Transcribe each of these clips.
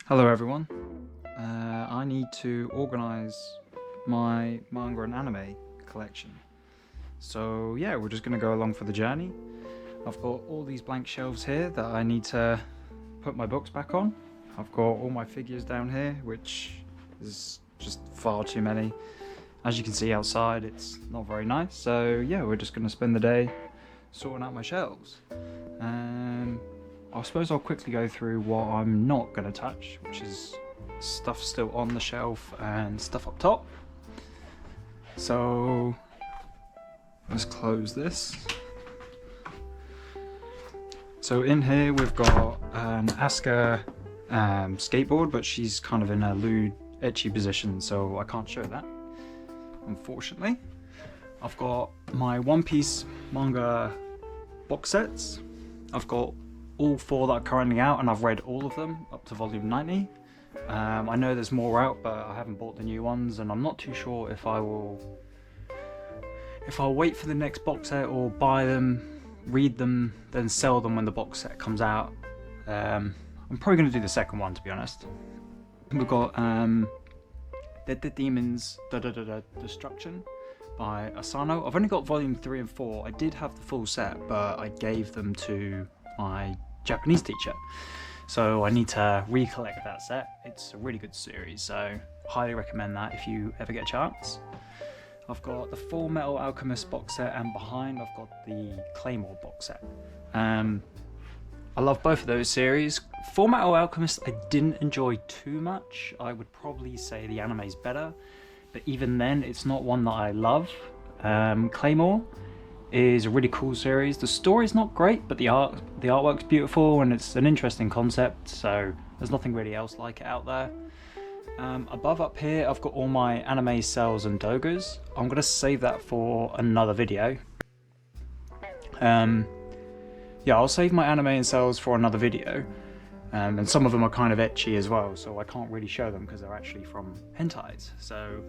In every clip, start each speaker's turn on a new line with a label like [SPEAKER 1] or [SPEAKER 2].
[SPEAKER 1] Hello everyone. I need to organise my manga and anime collection. So yeah, we're just going to go along for the journey. I've got all these blank shelves here that I need to put my books back on. I've got all my figures down here, which is just far too many. As you can see outside, it's not very nice. So yeah, we're just going to spend the day sorting out my shelves. I suppose I'll quickly go through what I'm not going to touch, which is stuff still on the shelf and stuff up top. So let's close this. So in here we've got an Asuka skateboard, but she's kind of in a lewd, ecchi position, so I can't show that, unfortunately. I've got my One Piece manga box sets. I've got all 4 that are currently out, and I've read all of them up to volume 90. I know there's more out, but I haven't bought the new ones, and I'm not too sure if I'll wait for the next box set or buy them, read them, then sell them when the box set comes out. I'm probably going to do the second one, to be honest. We've got Dead Demons Destruction by Asano. I've only got volume 3 and 4. I did have the full set, but I gave them to my Japanese teacher, so I need to recollect that set. It's a really good series, so highly recommend that if you ever get a chance. I've got the Full Metal Alchemist box set, and behind I've got the Claymore box set. I love both of those series. Full Metal Alchemist I didn't enjoy too much. I would probably say the anime's better, but even then it's not one that I love. Claymore is a really cool series. The story's not great, but the artwork's beautiful and it's an interesting concept, so there's nothing really else like it out there. Above up here I've got all my anime cells and dogas. I'm going to save that for another video. Yeah, I'll save my anime and cells for another video, and some of them are kind of ecchi as well, so I can't really show them because they're actually from hentais. So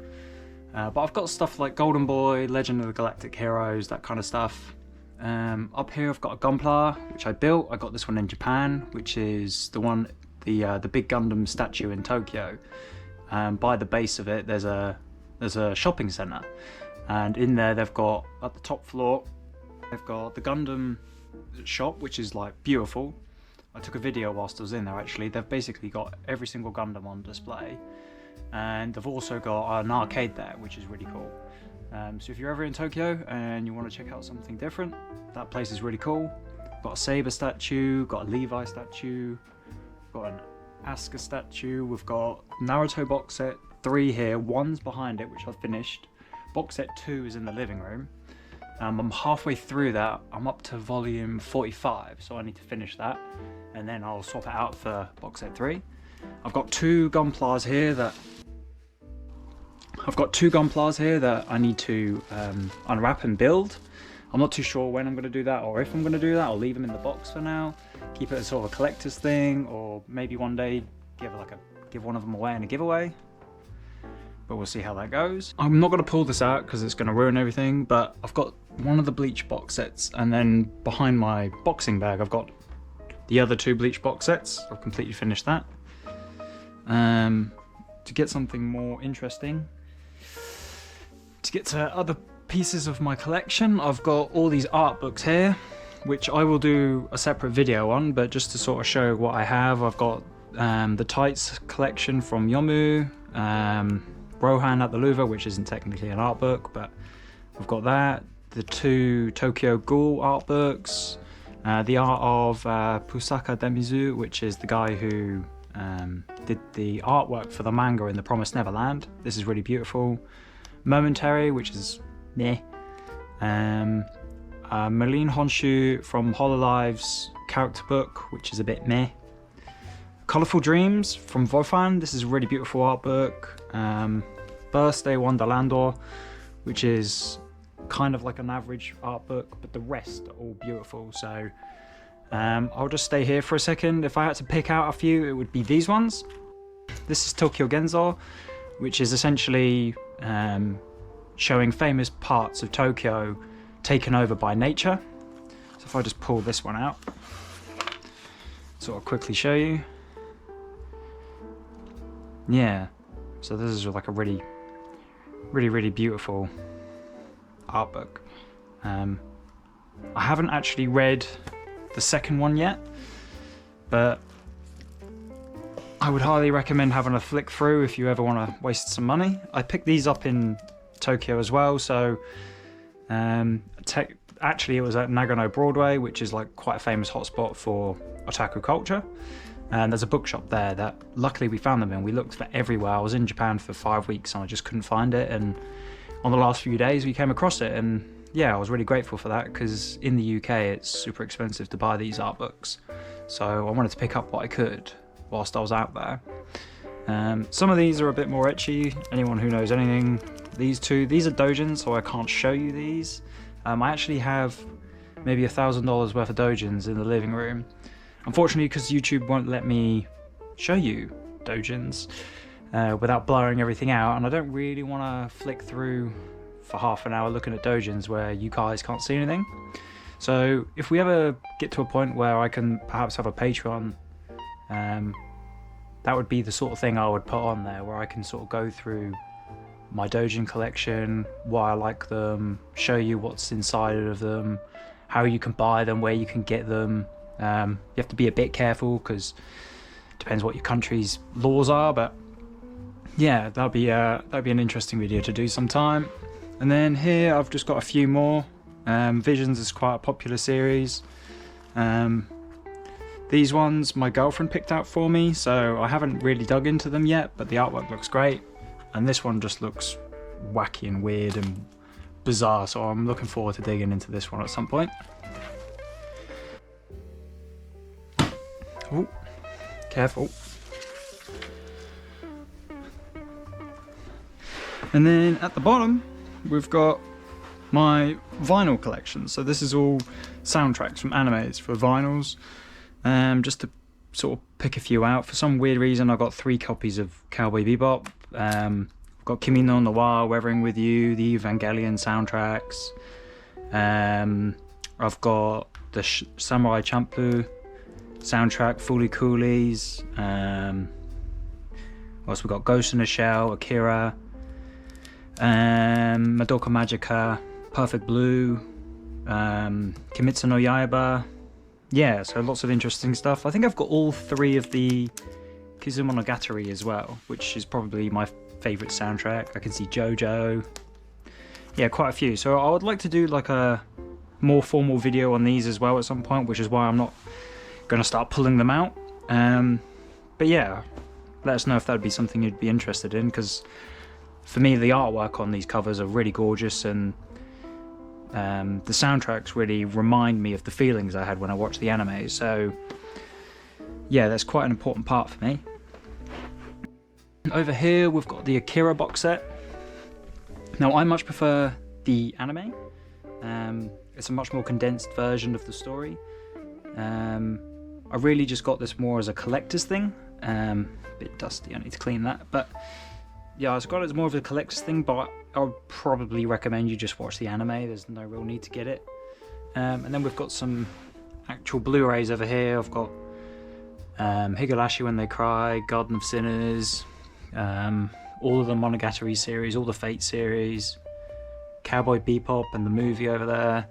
[SPEAKER 1] but I've got stuff like Golden Boy, Legend of the Galactic Heroes, that kind of stuff. Up here I've got a Gunpla, which I built. I got this one in Japan, which is the one, the big Gundam statue in Tokyo. By the base of it there's a shopping centre, and in there they've got, at the top floor, they've got the Gundam shop, which is like beautiful. I took a video whilst I was in there actually. They've basically got every single Gundam on display. And they've also got an arcade there, which is really cool. So if you're ever in Tokyo and you want to check out something different, that place is really cool. Got a Saber statue, got a Levi statue, got an Asuka statue. We've got Naruto box set 3 here. 1's behind it, which I've finished. Box set 2 is in the living room. I'm halfway through that. I'm up to volume 45, so I need to finish that, and then I'll swap it out for box set 3. I've got 2 Gunplas here that I need to unwrap and build. I'm not too sure when I'm going to do that, or if I'm going to do that. I'll leave them in the box for now, keep it as sort of a collector's thing, or maybe one day give one of them away in a giveaway. But we'll see how that goes. I'm not going to pull this out because it's going to ruin everything, but I've got one of the Bleach box sets, and then behind my boxing bag I've got the other 2 Bleach box sets. I've completely finished that. To get something more interesting, to get to other pieces of my collection, I've got all these art books here, which I will do a separate video on, but just to sort of show what I have, I've got the Tights collection from Yomu, Rohan at the Louvre, which isn't technically an art book, but I've got that, the 2 Tokyo Ghoul art books, the art of Pusaka Demizu, which is the guy who did the artwork for the manga in The Promised Neverland. This is really beautiful. Momentary, which is meh. Merlin Honshu from Hololive's character book, which is a bit meh. Colourful Dreams from Vofan. This is a really beautiful art book. Birthday Wonderlandor, which is kind of like an average art book, but the rest are all beautiful. So I'll just stay here for a second. If I had to pick out a few, it would be these ones. This is Tokyo Genzo, which is essentially showing famous parts of Tokyo taken over by nature. So if I just pull this one out, so I'll quickly show you. yeah, so this is like a really beautiful art book. I haven't actually read the second one yet, but I would highly recommend having a flick through if you ever want to waste some money. I picked these up in Tokyo as well, so actually it was at Nagano Broadway, which is like quite a famous hotspot for otaku culture. And there's a bookshop there that luckily we found them in. We looked for everywhere. I was in Japan for 5 weeks and I just couldn't find it, and on the last few days we came across it, and yeah, I was really grateful for that, because in the UK it's super expensive to buy these art books, so I wanted to pick up what I could whilst I was out there. Some of these are a bit more ecchi. Anyone who knows anything, these are doujins, so I can't show you these. I actually have maybe $1,000 worth of doujins in the living room. Unfortunately, because YouTube won't let me show you doujins without blurring everything out, and I don't really want to flick through for half an hour looking at doujins where you guys can't see anything. So if we ever get to a point where I can perhaps have a Patreon, that would be the sort of thing I would put on there, where I can sort of go through my doujin collection, why I like them, show you what's inside of them, how you can buy them, where you can get them. You have to be a bit careful because it depends what your country's laws are, but yeah, that'd be an interesting video to do sometime. And then here I've just got a few more. Visions is quite a popular series. These ones my girlfriend picked out for me, so I haven't really dug into them yet, but the artwork looks great, and this one just looks wacky and weird and bizarre, so I'm looking forward to digging into this one at some point. Oh, careful. And then at the bottom we've got my vinyl collection. So this is all soundtracks from animes for vinyls. Just to sort of pick a few out. For some weird reason I got 3 copies of Cowboy Bebop. I've got Kimi no Nawa, Weathering With You, the Evangelion soundtracks. I've got the Samurai Champloo soundtrack, Fooly Coolies. What else we got? Ghost in the Shell, Akira, Madoka Magica, Perfect Blue, Kimetsu no Yaiba. Yeah, so lots of interesting stuff. I think I've got all 3 of the Kizumonogatari as well, which is probably my favourite soundtrack. I can see JoJo. Yeah, quite a few. So I would like to do like a more formal video on these as well at some point, which is why I'm not going to start pulling them out. But yeah, let us know if that would be something you'd be interested in, because for me the artwork on these covers are really gorgeous, and the soundtracks really remind me of the feelings I had when I watched the anime. So yeah, that's quite an important part for me. Over here we've got the Akira box set. Now I much prefer the anime. It's a much more condensed version of the story. I really just got this more as a collector's thing. Bit dusty, I need to clean that. But yeah, I got it as more of a collector's thing, but I would probably recommend you just watch the anime. There's no real need to get it. And then we've got some actual Blu-rays over here. I've got Higurashi When They Cry, Garden of Sinners, all of the Monogatari series, all the Fate series, Cowboy Bebop and the movie over there.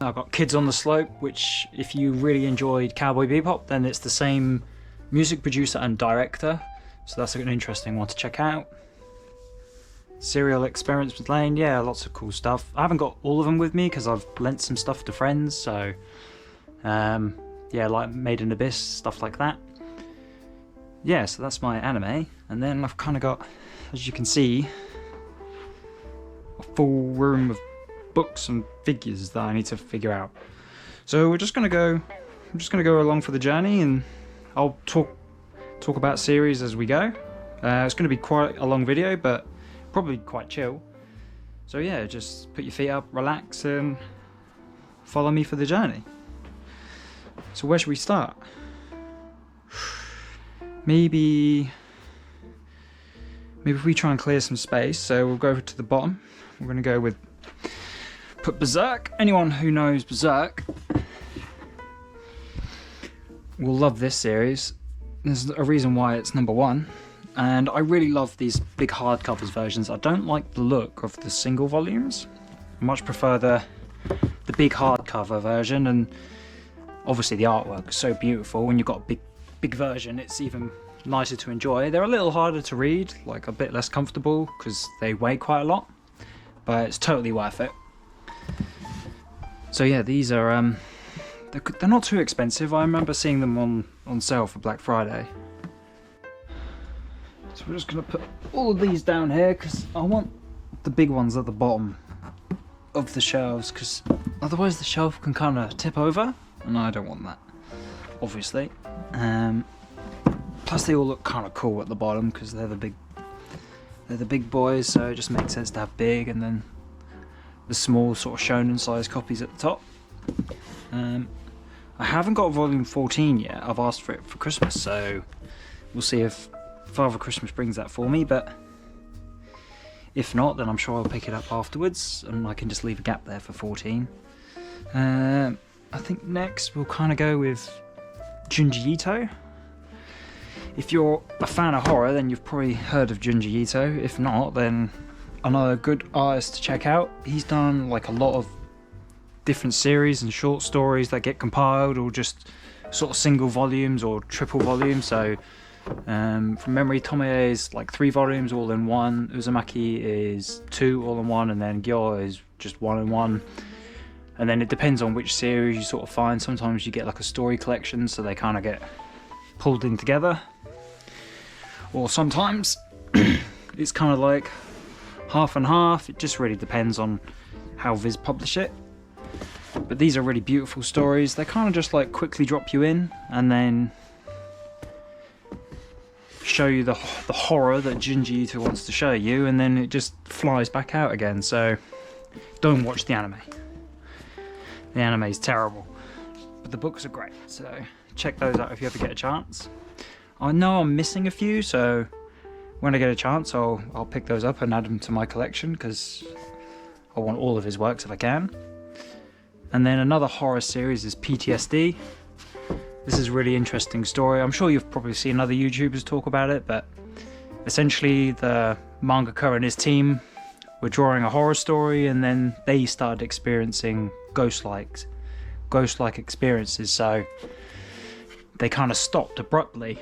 [SPEAKER 1] I've got Kids on the Slope, which if you really enjoyed Cowboy Bebop, then it's the same music producer and director, so that's an interesting one to check out. Serial Experiments with Lane, yeah, lots of cool stuff. I haven't got all of them with me because I've lent some stuff to friends, so yeah, like Made in Abyss, stuff like that. Yeah, so that's my anime, and then I've kind of got, as you can see, a full room of books and figures that I need to figure out. So I'm just gonna go along for the journey, and I'll talk about series as we go. It's going to be quite a long video, but probably quite chill. So yeah, just put your feet up, relax, and follow me for the journey. So where should we start? Maybe if we try and clear some space. So we'll go to the bottom. We're going to go with put Berserk. Anyone who knows Berserk will love this series. there's a reason why it's number one. And I really love these big hardcovers versions. I don't like the look of the single volumes. I much prefer the big hardcover version, and obviously the artwork is so beautiful. When you've got a big version, it's even nicer to enjoy. They're a little harder to read, like a bit less comfortable because they weigh quite a lot, but it's totally worth it. So yeah, these are they're not too expensive. I remember seeing them on sale for Black Friday. So we're just gonna put all of these down here because I want the big ones at the bottom of the shelves, because otherwise the shelf can kind of tip over, and I don't want that, obviously. Plus they all look kind of cool at the bottom because they're the big boys, so it just makes sense to have big, and then the small sort of shonen size copies at the top. I haven't got volume 14 yet. I've asked for it for Christmas, so we'll see if Father Christmas brings that for me, but if not, then I'm sure I'll pick it up afterwards and I can just leave a gap there for 14. I think next we'll kind of go with Junji Ito. If you're a fan of horror, then you've probably heard of Junji Ito. If not, then another good artist to check out. He's done like a lot of different series and short stories that get compiled, or just sort of single volumes or triple volumes. So from memory, Tomoe is like 3 volumes all in one, Uzumaki is 2 all in one, and then Gyo is just 1 in 1. And then it depends on which series you sort of find. Sometimes you get like a story collection, so they kind of get pulled in together, or sometimes it's kind of like half and half. It just really depends on how Viz publish it. But these are really beautiful stories. They kind of just like quickly drop you in and then show you the horror that Junji Ito wants to show you, and then it just flies back out again. So don't watch the anime. The anime is terrible, but the books are great, so check those out if you ever get a chance. I know I'm missing a few, so when I get a chance I'll pick those up and add them to my collection, because I want all of his works if I can. And then another horror series is PTSD. This is a really interesting story. I'm sure you've probably seen other YouTubers talk about it, but essentially the mangaka and his team were drawing a horror story, and then they started experiencing ghost-like experiences, so they kind of stopped abruptly.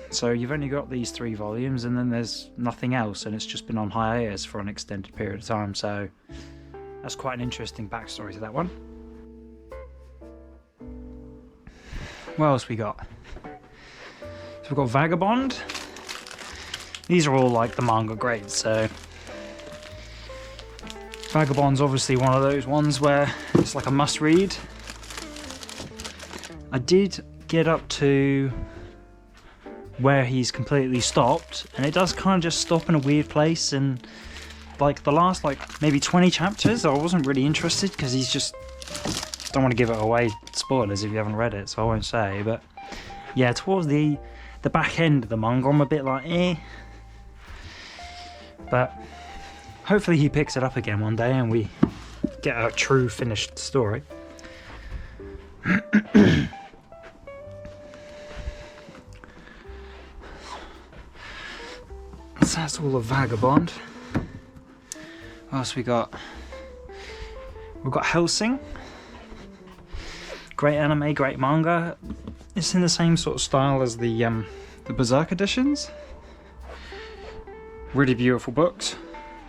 [SPEAKER 1] So you've only got these 3 volumes, and then there's nothing else, and it's just been on hiatus for an extended period of time. So that's quite an interesting backstory to that one. What else we got? So we've got Vagabond. These are all like the manga grades, so Vagabond's obviously one of those ones where it's like a must read. I did get up to where he's completely stopped, and it does kind of just stop in a weird place, and like the last like maybe 20 chapters I wasn't really interested, because he's just, don't want to give it away, spoilers if you haven't read it, so I won't say. But yeah, towards the back end of the manga I'm a bit like but hopefully he picks it up again one day and we get a true finished story. So that's all of Vagabond. What else we got? We've got Hellsing. Great anime, great manga. It's in the same sort of style as the Berserk editions. Really beautiful books.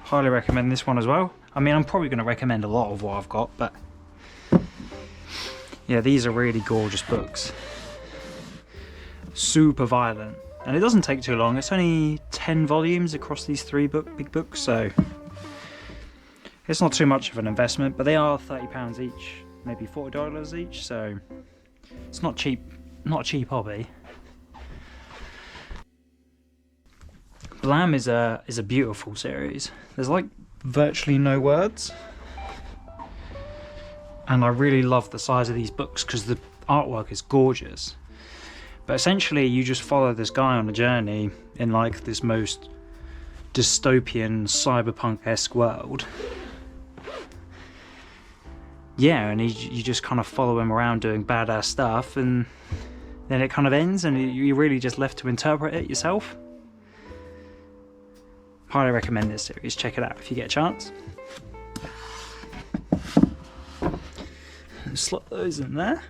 [SPEAKER 1] Highly recommend this one as well. I mean, I'm probably going to recommend a lot of what I've got, but yeah, these are really gorgeous books. Super violent. And it doesn't take too long. It's only 10 volumes across these 3 big books, so it's not too much of an investment, but they are £30 each, maybe $40 each, so it's not cheap, not a cheap hobby. Blam is a beautiful series. There's like virtually no words, and I really love the size of these books because the artwork is gorgeous. But essentially you just follow this guy on a journey in like this most dystopian cyberpunk-esque world. Yeah, and you just kind of follow him around doing badass stuff, and then it kind of ends and you're really just left to interpret it yourself. Highly recommend this series, check it out if you get a chance. Slot those in there.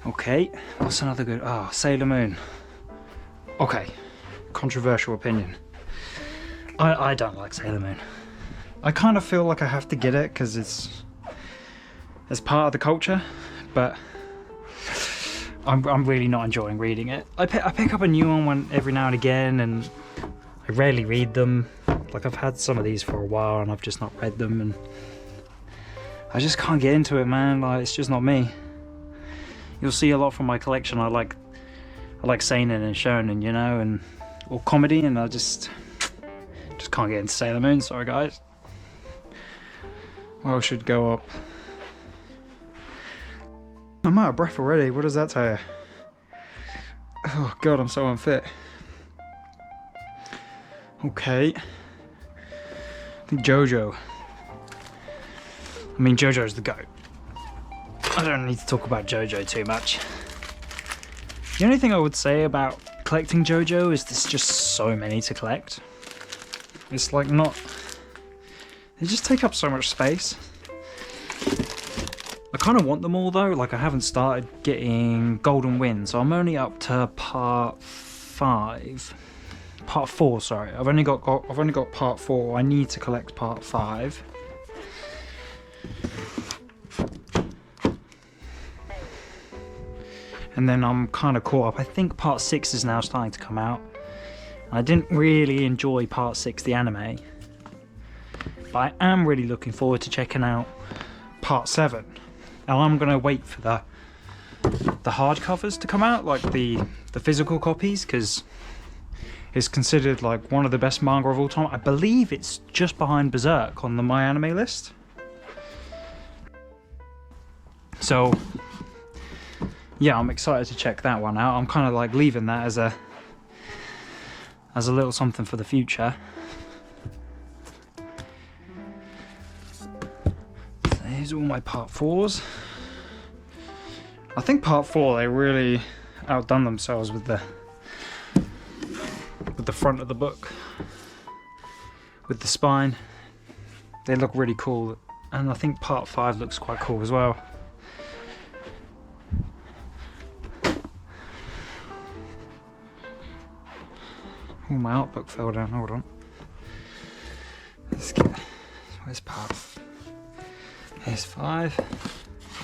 [SPEAKER 1] Okay, what's another good? Oh, Sailor Moon. Okay, controversial opinion. I don't like Sailor Moon. I kind of feel like I have to get it because it's part of the culture, but I'm really not enjoying reading it. I pick up a new one every now and again, and I rarely read them. Like, I've had some of these for a while and I've just not read them, and I just can't get into it, man. Like, it's just not me. You'll see a lot from my collection. I like seinen and shonen, you know, and or comedy, and I just can't get into Sailor Moon. Sorry, guys. Well, I should go up. I'm out of breath already. What does that tell you? Oh god, I'm so unfit. Okay. I think JoJo. I mean, JoJo's the GOAT. I don't need to talk about JoJo too much. The only thing I would say about collecting JoJo is there's just so many to collect. It's like not... They just take up so much space. I kind of want them all though. Like, I haven't started getting Golden Wind, so I'm only up to part 4, sorry. I've only got part 4. I need to collect part 5. And then I'm kind of caught up. I think part 6 is now starting to come out. I didn't really enjoy part 6, the anime, but I am really looking forward to checking out part 7. And I'm gonna wait for the hardcovers to come out, like the physical copies, because it's considered like one of the best manga of all time. I believe it's just behind Berserk on the My Anime list. So yeah, I'm excited to check that one out. I'm kind of like leaving that as a little something for the future. So here's all my part 4s. I think part 4, they really outdone themselves with the front of the book, with the spine. They look really cool, and I think part 5 looks quite cool as well. Oh, my art book fell down, hold on. Let's get, where's part? Here's 5.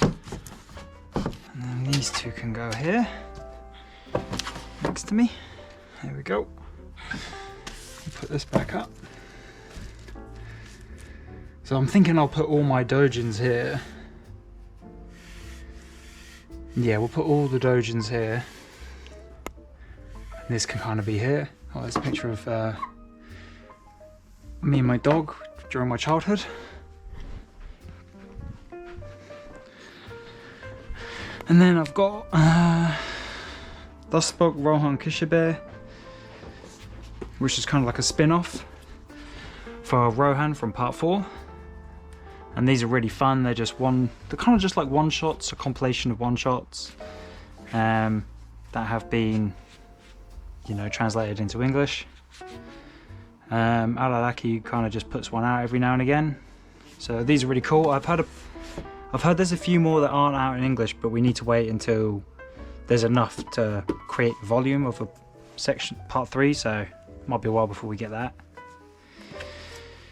[SPEAKER 1] And then these two can go here, next to me. There we go. Put this back up. So I'm thinking I'll put all my doujins here. Yeah, we'll put all the doujins here. And this can kind of be here. Oh, there's a picture of me and my dog during my childhood. And then I've got Thus Spoke Rohan Kishibe, which is kind of like a spin-off for Rohan from part 4. And these are really fun. They're kind of just like one-shots, a compilation of one-shots that have been, you know, translated into English. Alalaki kind of just puts one out every now and again. So these are really cool. I've heard there's a few more that aren't out in English, but we need to wait until there's enough to create a volume of a section, part 3, so it might be a while before we get that.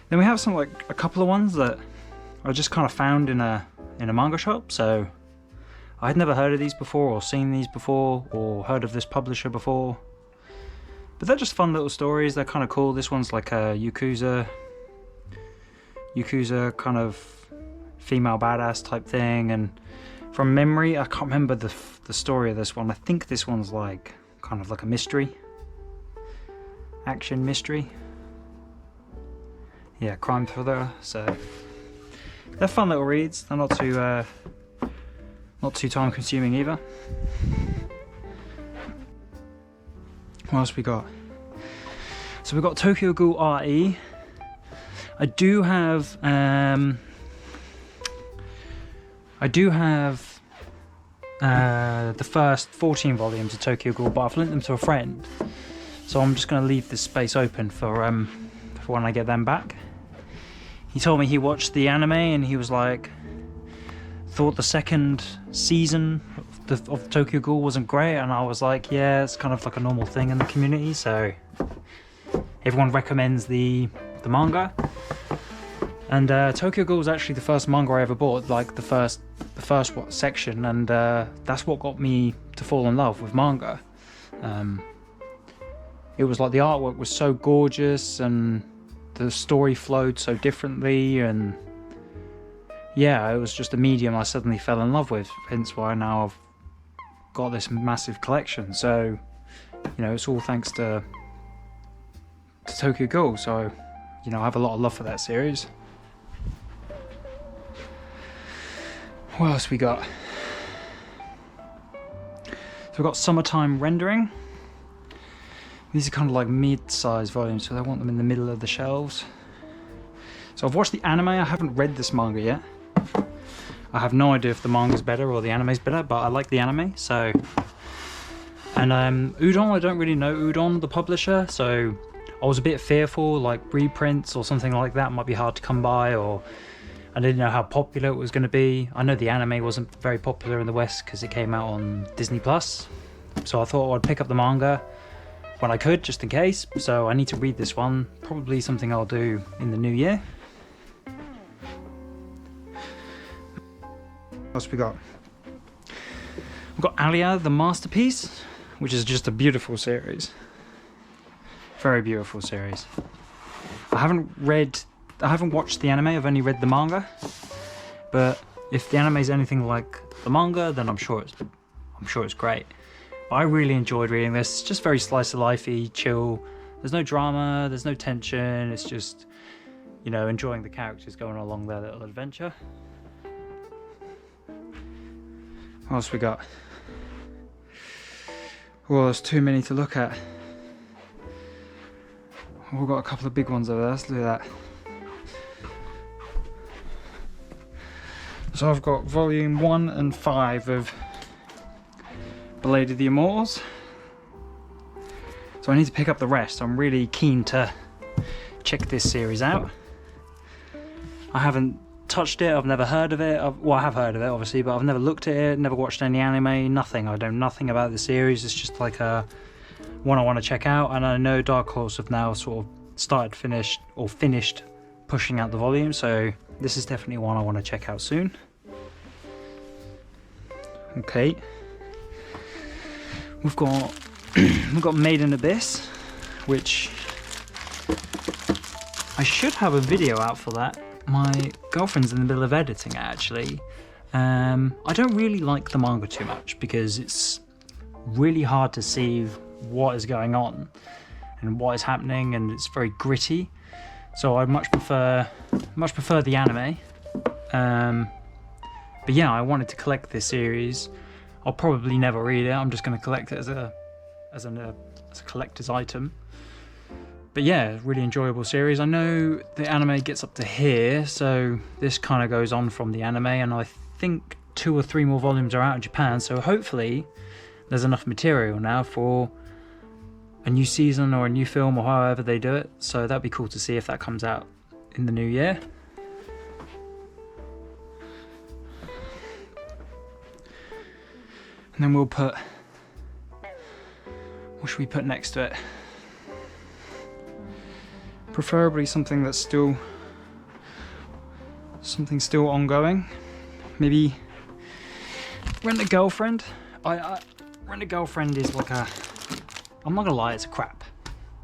[SPEAKER 1] Then we have some, like, a couple of ones that I just kind of found in a manga shop, so I had never heard of these before, or seen these before, or heard of this publisher before. But they're just fun little stories. They're kind of cool. This one's like a Yakuza kind of female badass type thing, and from memory, I can't remember the story of this one. I think this one's like kind of like a mystery, action mystery. Yeah, crime thriller. So they're fun little reads. They're not too time consuming either. What else we got? So we've got Tokyo Ghoul RE. I do have I do have the first 14 volumes of Tokyo Ghoul, but I've lent them to a friend, so I'm just going to leave this space open for when I get them back. He told me he watched the anime and he was like, thought the second season of Tokyo Ghoul wasn't great, and I was like, yeah, it's kind of like a normal thing in the community, so everyone recommends the manga. And Tokyo Ghoul was actually the first manga I ever bought, like the first section, and that's what got me to fall in love with manga. It was like the artwork was so gorgeous and the story flowed so differently, and yeah, it was just a medium I suddenly fell in love with, hence why now I've got this massive collection. So, you know, it's all thanks to Tokyo Ghoul, so, you know, I have a lot of love for that series. What else we got? So we've got Summertime Rendering. These are kind of like mid-sized volumes, so I want them in the middle of the shelves. So I've watched the anime, I haven't read this manga yet. I have no idea if the manga's better or the anime's better, but I like the anime, so... And Udon, I don't really know Udon, the publisher, so I was a bit fearful, like reprints or something like that might be hard to come by, or I didn't know how popular it was going to be. I know the anime wasn't very popular in the West because it came out on Disney+, so I thought I'd pick up the manga when I could, just in case. So I need to read this one, probably something I'll do in the new year. What else we got? We've got Alia, the Masterpiece, which is just a beautiful series. Very beautiful series. I haven't watched the anime, I've only read the manga. But if the anime is anything like the manga, then I'm sure it's great. I really enjoyed reading this. It's just very slice of lifey, chill. There's no drama, there's no tension. It's just, you know, enjoying the characters going along their little adventure. What else we got? Well, there's too many to look at. We've got a couple of big ones over there. Let's do that. So I've got volume 1 and 5 of Blade of the Immortals. So I need to pick up the rest. I'm really keen to check this series out. I haven't touched it, I've never heard of it. Well, I have heard of it obviously, but I've never looked at it, never watched any anime, nothing. I know nothing about the series. It's just like a one I want to check out, and I know Dark Horse have now sort of finished pushing out the volume, so this is definitely one I want to check out soon. Okay. We've got Made in Abyss, which I should have a video out for that. My girlfriend's in the middle of editing it, actually. I don't really like the manga too much because it's really hard to see what is going on and what is happening, and it's very gritty. So I much prefer the anime. But yeah, I wanted to collect this series. I'll probably never read it. I'm just going to collect it as a collector's item. But yeah, really enjoyable series. I know the anime gets up to here, so this kind of goes on from the anime, and I think 2 or 3 more volumes are out in Japan, so hopefully there's enough material now for a new season or a new film or however they do it. So that'd be cool to see if that comes out in the new year. And then we'll put, what should we put next to it? Preferably something that's still ongoing. Maybe Rent a Girlfriend. Rent a Girlfriend is like a, I'm not gonna lie, it's a crap.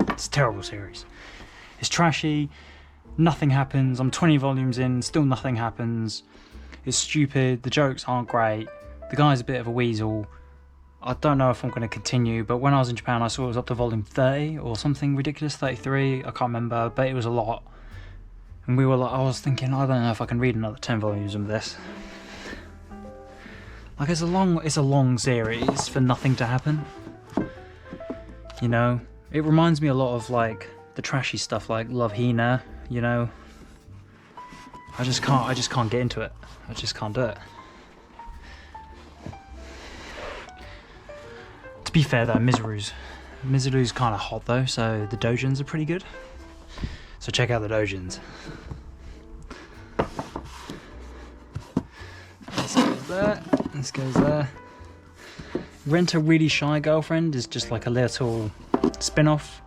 [SPEAKER 1] It's a terrible series. It's trashy, nothing happens. I'm 20 volumes in, still nothing happens. It's stupid, the jokes aren't great. The guy's a bit of a weasel. I don't know if I'm going to continue, but when I was in Japan I saw it was up to volume 30 or something ridiculous, 33, I can't remember, but it was a lot. And we were like, I was thinking, I don't know if I can read another 10 volumes of this. Like, it's a long series for nothing to happen. You know, it reminds me a lot of like the trashy stuff like Love Hina, you know. I just can't get into it. I just can't do it. To be fair though, Mizuru's kind of hot though, so the dojins are pretty good. So check out the dojins. This goes there, this goes there. Rent a Really Shy Girlfriend is just like a little spin-off.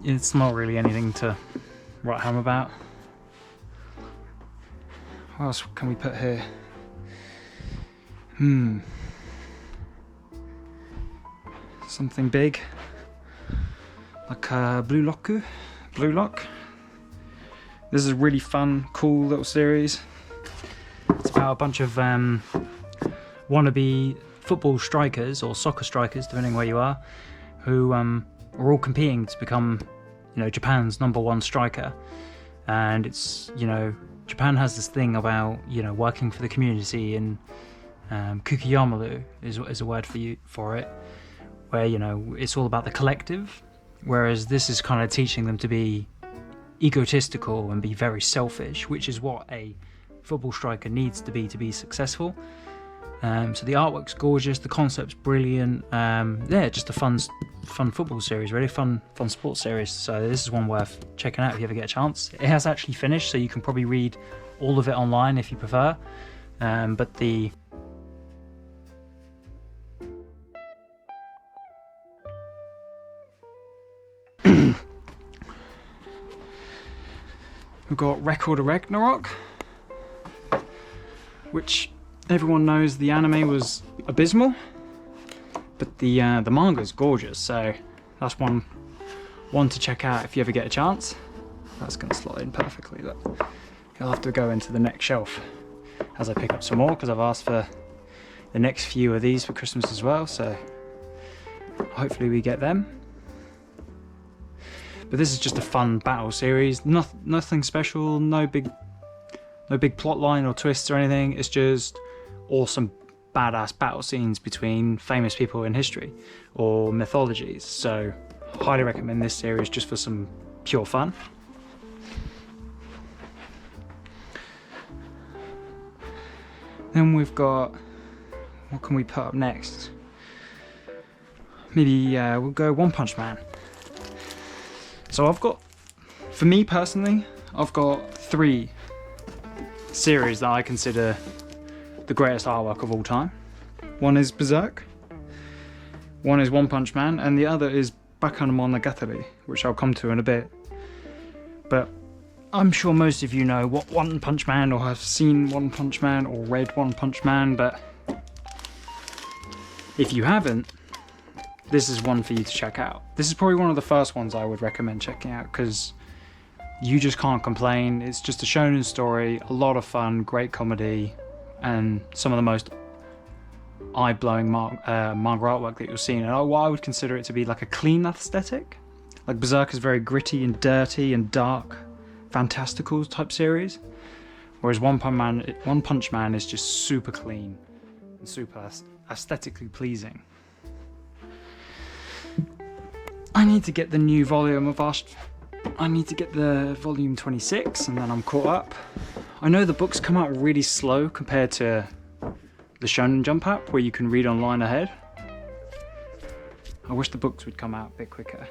[SPEAKER 1] It's not really anything to write home about. What else can we put here? Something big, like Blue Lock. This is a really fun, cool little series. It's about a bunch of wannabe football strikers or soccer strikers, depending where you are, who are all competing to become, Japan's #1 striker. And it's, Japan has this thing about, working for the community, and kukiyamaru is a word for it, where, it's all about the collective, whereas this is kind of teaching them to be egotistical and be very selfish, which is what a football striker needs to be successful. So the artwork's gorgeous, the concept's brilliant. Just a fun football series, really fun sports series. So this is one worth checking out if you ever get a chance. It has actually finished, so you can probably read all of it online if you prefer. But the we've got Record of Ragnarok, which everyone knows the anime was abysmal, but the manga is gorgeous, so that's one to check out if you ever get a chance. That's going to slot in perfectly. Look, you'll have to go into the next shelf as I pick up some more, because I've asked for the next few of these for Christmas as well, so hopefully we get them. But this is just a fun battle series. Nothing special, no big plot line or twists or anything. It's just awesome badass battle scenes between famous people in history or mythologies. So highly recommend this series just for some pure fun. Then we've got, what can we put up next? Maybe we'll go One Punch Man. So for me personally, I've got 3 series that I consider the greatest artwork of all time. One is Berserk, one is One Punch Man, and the other is Bakemonogatari, which I'll come to in a bit. But I'm sure most of you know what One Punch Man, or have seen One Punch Man, or read One Punch Man, but if you haven't, this is one for you to check out. This is probably one of the first ones I would recommend checking out, because you just can't complain. It's just a shonen story, a lot of fun, great comedy, and some of the most eye-blowing manga artwork that you'll see. And what I would consider it to be like a clean aesthetic. Like Berserk is very gritty and dirty and dark, fantastical type series, whereas One Punch Man is just super clean and super aesthetically pleasing. I need to get the new volume of I need to get the volume 26, and then I'm caught up. I know the books come out really slow compared to the Shonen Jump app, where you can read online ahead. I wish the books would come out a bit quicker.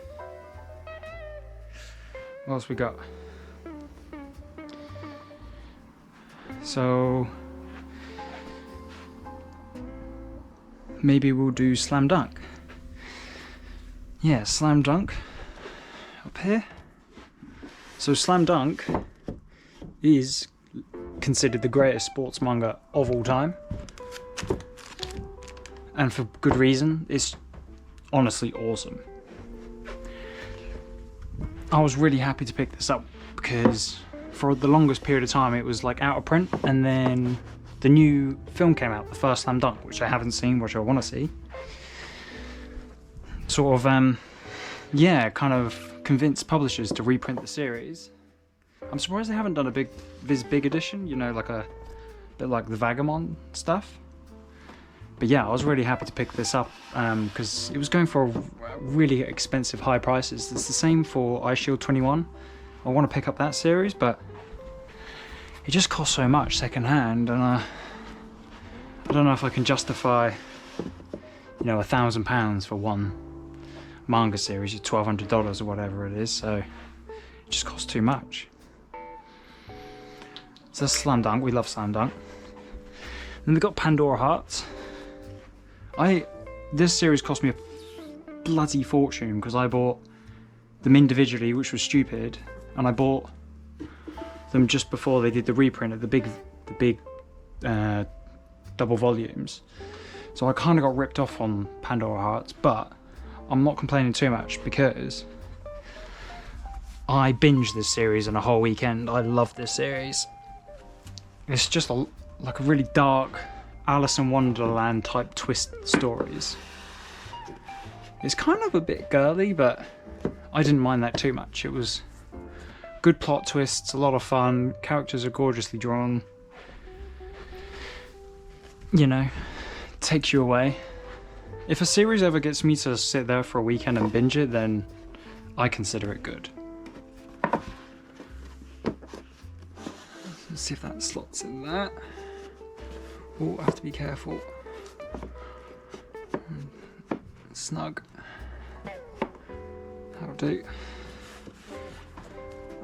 [SPEAKER 1] What else we got? So maybe we'll do Slam Dunk. Yeah, Slam Dunk up here. So Slam Dunk is considered the greatest sports manga of all time, and for good reason. It's honestly awesome. I was really happy to pick this up because for the longest period of time it was like out of print, and then the new film came out, the first Slam Dunk, which I haven't seen, which I want to see. Sort of kind of convinced publishers to reprint the series. I'm surprised they haven't done a this big edition, like a bit like the Vagamon stuff. But yeah, I was really happy to pick this up because it was going for really expensive high prices. It's the same for iShield 21. I want to pick up that series, but it just costs so much second hand, and I don't know if I can justify you know, £1,000 for one manga series, $1,200 or whatever it is, so it just costs too much. So that's Slam Dunk. We love Slam Dunk. Then we got Pandora Hearts. This series cost me a bloody fortune because I bought them individually, which was stupid, and I bought them just before they did the reprint of the big double volumes. So I kind of got ripped off on Pandora Hearts, but I'm not complaining too much because I binged this series in a whole weekend. I love this series. It's just like a really dark Alice in Wonderland type twist stories. It's kind of a bit girly, but I didn't mind that too much. It was good plot twists, a lot of fun, characters are gorgeously drawn. You know, takes you away. If a series ever gets me to sit there for a weekend and binge it, then I consider it good. Let's see if that slots in there. Oh, I have to be careful. Snug. That'll do.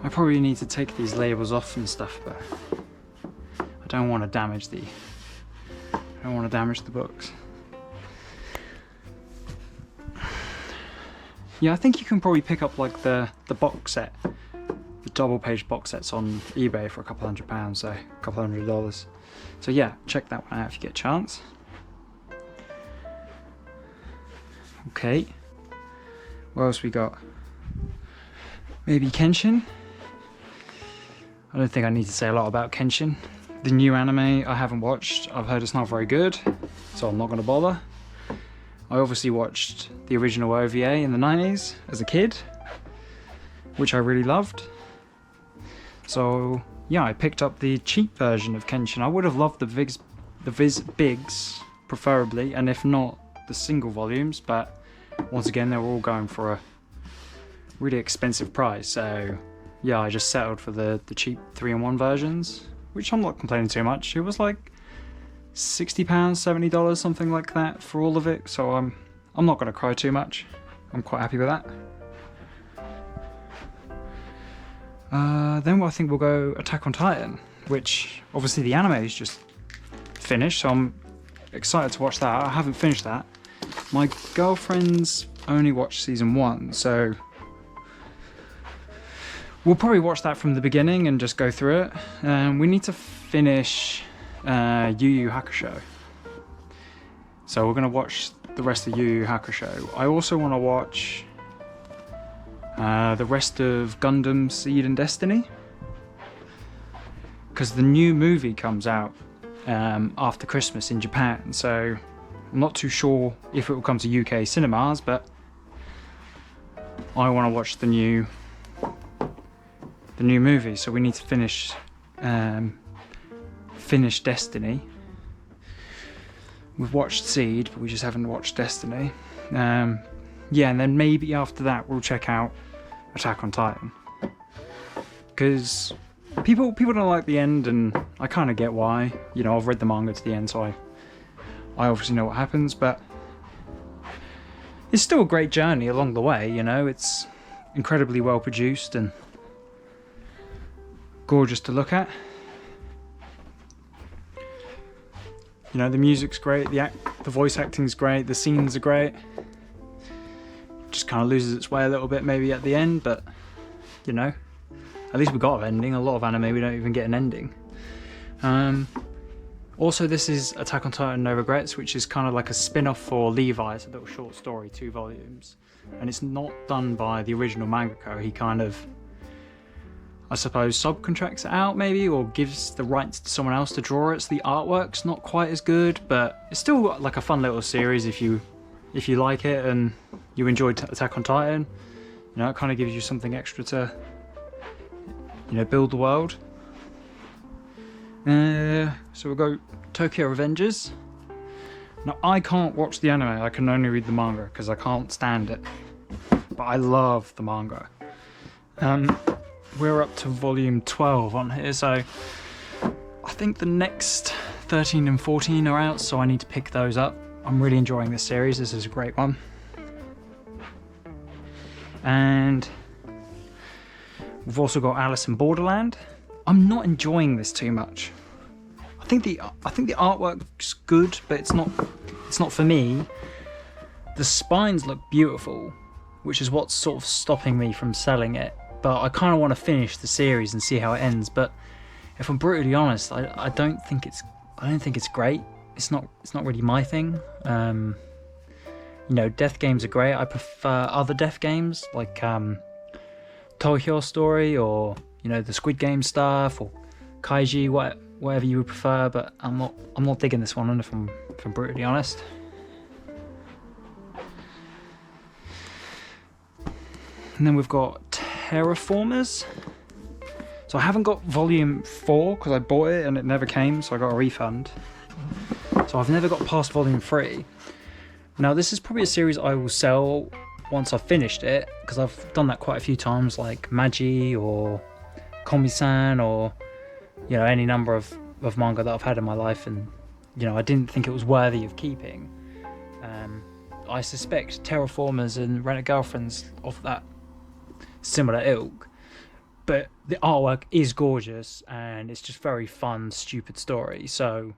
[SPEAKER 1] I probably need to take these labels off and stuff, but I don't want to damage the books. Yeah, I think you can probably pick up like the box set, the double page box sets on eBay for a couple £100, so a couple $100. So yeah, check that one out if you get a chance. Okay, what else we got? Maybe Kenshin. I don't think I need to say a lot about Kenshin. The new anime I haven't watched. I've heard it's not very good, so I'm not going to bother. I obviously watched the original OVA in the 90s as a kid, which I really loved. So yeah, I picked up the cheap version of Kenshin. I would have loved the Viz Bigs, preferably, and if not, the single volumes, but once again, they were all going for a really expensive price, so yeah, I just settled for the cheap 3-in-1 versions, which I'm not complaining too much. It was like £60, $70, something like that for all of it, so I'm not going to cry too much. I'm quite happy with that. Then I think we'll go Attack on Titan, which obviously the anime is just finished, so I'm excited to watch that. I haven't finished that. My girlfriend's only watched season 1, so we'll probably watch that from the beginning and just go through it. We need to finish Yu Yu Hakusho. So we're going to watch the rest of Yu Yu Hakusho. I also want to watch the rest of Gundam Seed and Destiny, because the new movie comes out after Christmas in Japan, so I'm not too sure if it will come to UK cinemas, but I want to watch the new movie, so we need to finish Destiny. We've watched Seed, but we just haven't watched Destiny. Yeah, and then maybe after that we'll check out Attack on Titan, because people don't like the end, and I kind of get why. You know, I've read the manga to the end, so I obviously know what happens, but it's still a great journey along the way. You know, it's incredibly well produced and gorgeous to look at. You know, the music's great, the voice acting's great, the scenes are great. Just kind of loses its way a little bit maybe at the end, but you know, at least we got an ending. A lot of anime we don't even get an ending. Also, this is Attack on Titan No Regrets, which is kind of like a spin-off for Levi. It's a little short story, 2 volumes, and it's not done by the original mangaka. He kind of, I suppose, subcontracts it out maybe, or gives the rights to someone else to draw it. So the artwork's not quite as good, but it's still like a fun little series if you like it and you enjoyed Attack on Titan. You know, it kind of gives you something extra to, you know, build the world. So we'll go Tokyo Revengers. Now, I can't watch the anime, I can only read the manga because I can't stand it. But I love the manga. We're up to volume 12 on here, so I think the next 13 and 14 are out, so I need to pick those up. I'm really enjoying this series. This is a great one. And we've also got Alice in Borderland. I'm not enjoying this too much. I think the artwork's good, but it's not for me. The spines look beautiful, which is what's sort of stopping me from selling it. But I kind of want to finish the series and see how it ends. But if I'm brutally honest, I don't think it's great. It's not really my thing. You know, death games are great. I prefer other death games like Touhou Story, or you know, the Squid Game stuff, or Kaiji, whatever you would prefer. But I'm not digging this one, if I'm brutally honest. And then we've got Terraformers. So I haven't got volume 4 because I bought it and it never came, so I got a refund. So I've never got past volume 3. Now this is probably a series I will sell once I've finished it, because I've done that quite a few times, like Magi or Komi-san, or you know, any number of manga that I've had in my life, and you know, I didn't think it was worthy of keeping. I suspect Terraformers and Rent a Girlfriend's of that similar ilk, but the artwork is gorgeous and it's just very fun, stupid story. So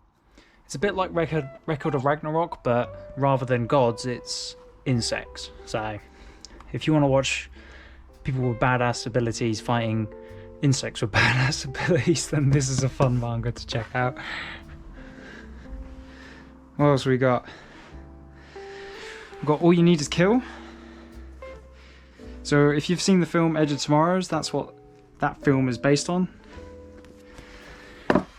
[SPEAKER 1] it's a bit like Record of Ragnarok, but rather than gods, it's insects. So if you want to watch people with badass abilities fighting insects with badass abilities, then this is a fun manga to check out. What else we got? We've got All You Need Is Kill. So if you've seen the film Edge of Tomorrows, that's what that film is based on.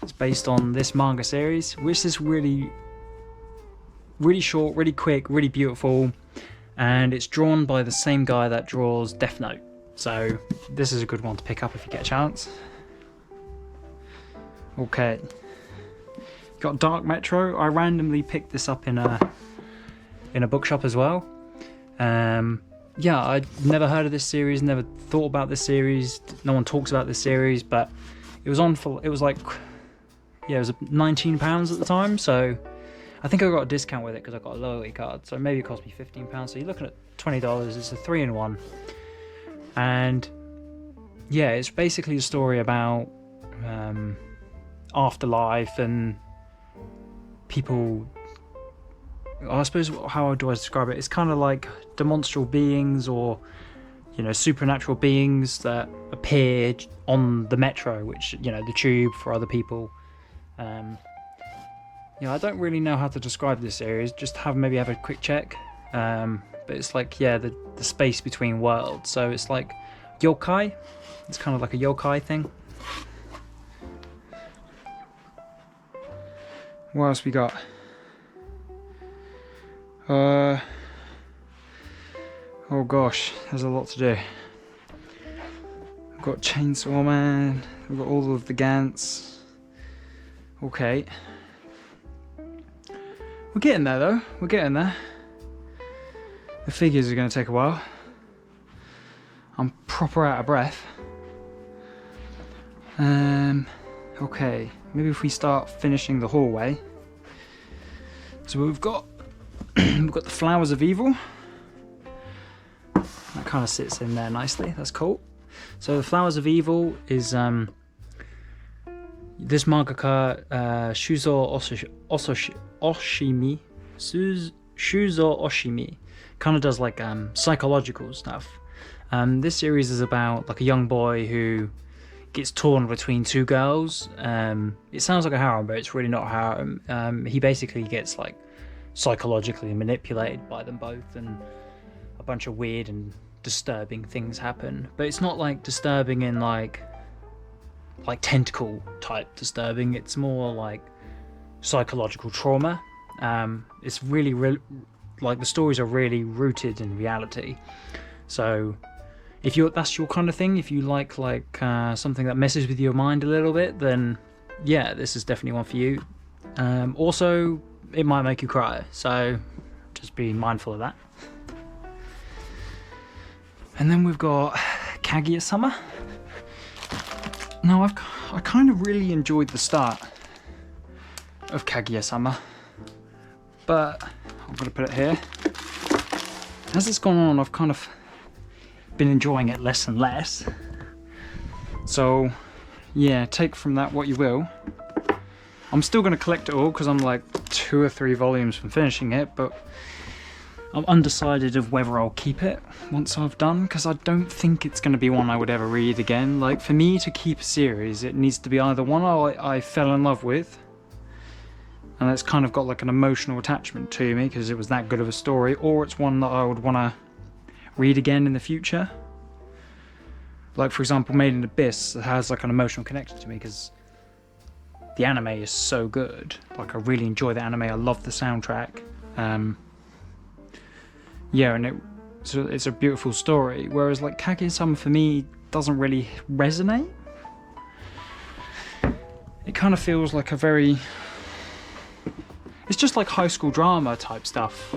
[SPEAKER 1] It's based on this manga series, which is really short, really quick, really beautiful, and it's drawn by the same guy that draws Death Note. So this is a good one to pick up if you get a chance. Okay. Got Dark Metro. I randomly picked this up in a bookshop as well. Yeah, I'd never heard of this series, never thought about this series. No one talks about this series, but it was on for, it was like, yeah, it was £19 at the time. So I think I got a discount with it because I got a loyalty card. So maybe it cost me £15. So you're looking at $20. It's a 3-in-1. And yeah, it's basically a story about afterlife and people. I suppose, how do I describe it? It's kind of like demonstrable beings, or you know, supernatural beings that appear on the metro, which, you know, the tube for other people. You know, I don't really know how to describe this series. Just maybe have a quick check. But it's like, yeah, the space between worlds. So it's like yokai. It's kind of like a yokai thing. What else we got? Oh gosh, there's a lot to do. We've got Chainsaw Man, we've got all of the Gants. Okay. We're getting there though, we're getting there. The figures are going to take a while. I'm proper out of breath. Okay, maybe if we start finishing the hallway. So we've got we've got the Flowers of Evil. That kind of sits in there nicely. That's cool. So the Flowers of Evil is this mangaka Shuzo Oshimi kind of does like psychological stuff. This series is about like a young boy who gets torn between two girls. It sounds like a harem, but it's really not a harem. He basically gets like psychologically manipulated by them both, and a bunch of weird and disturbing things happen. But it's not like disturbing in like tentacle type disturbing. It's more like psychological trauma. It's really like the stories are really rooted in reality. So if that's your kind of thing, if you like something that messes with your mind a little bit, then yeah, this is definitely one for you. Also, it might make you cry, so just be mindful of that. And then we've got Kaguya-sama. Now I kind of really enjoyed the start of Kaguya-sama, but I'm going to put it here. As it's gone on, I've kind of been enjoying it less and less. So yeah, take from that what you will. I'm still going to collect it all because I'm like 2 or 3 volumes from finishing it, but I'm undecided of whether I'll keep it once I've done, because I don't think it's going to be one I would ever read again. Like, for me to keep a series, it needs to be either one I fell in love with, and it's kind of got like an emotional attachment to me because it was that good of a story, or it's one that I would want to read again in the future. Like, for example, Made in Abyss has like an emotional connection to me because the anime is so good. Like, I really enjoy the anime. I love the soundtrack. Yeah, and it's a beautiful story. Whereas like Kaguya-sama for me doesn't really resonate. It kind of feels like a very... It's just like high school drama type stuff.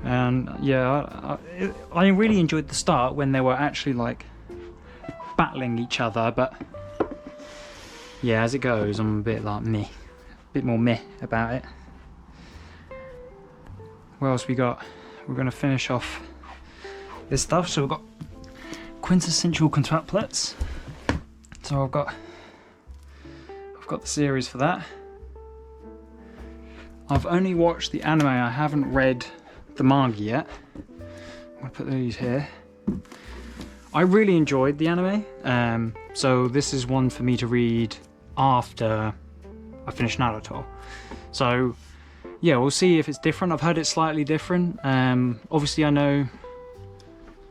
[SPEAKER 1] And yeah, I really enjoyed the start when they were actually like battling each other, but yeah, as it goes, I'm a bit like meh, a bit more meh about it. What else we got? We're going to finish off this stuff. So we've got quintessential quintuplets. So I've got the series for that. I've only watched the anime, I haven't read the manga yet. I'm going to put these here. I really enjoyed the anime, so this is one for me to read after I finish Naruto. So yeah, we'll see if it's different. I've heard it's slightly different. Obviously I know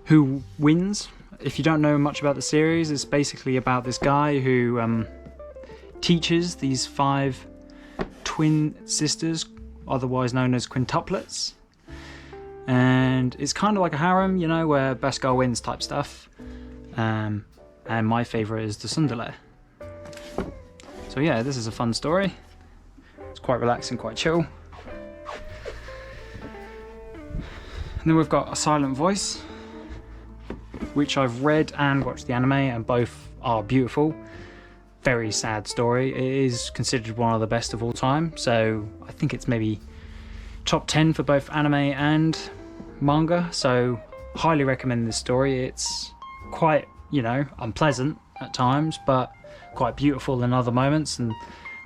[SPEAKER 1] who wins. If you don't know much about the series, it's basically about this guy who teaches these 5 twin sisters, otherwise known as quintuplets. And it's kind of like a harem, you know, where best girl wins type stuff. And my favourite is the tsundere. So yeah, this is a fun story. It's quite relaxing, quite chill. And then we've got A Silent Voice, which I've read and watched the anime, and both are beautiful. Very sad story. It is considered one of the best of all time, so I think it's maybe top 10 for both anime and manga, so highly recommend this story. It's quite, you know, unpleasant at times, but quite beautiful in other moments, and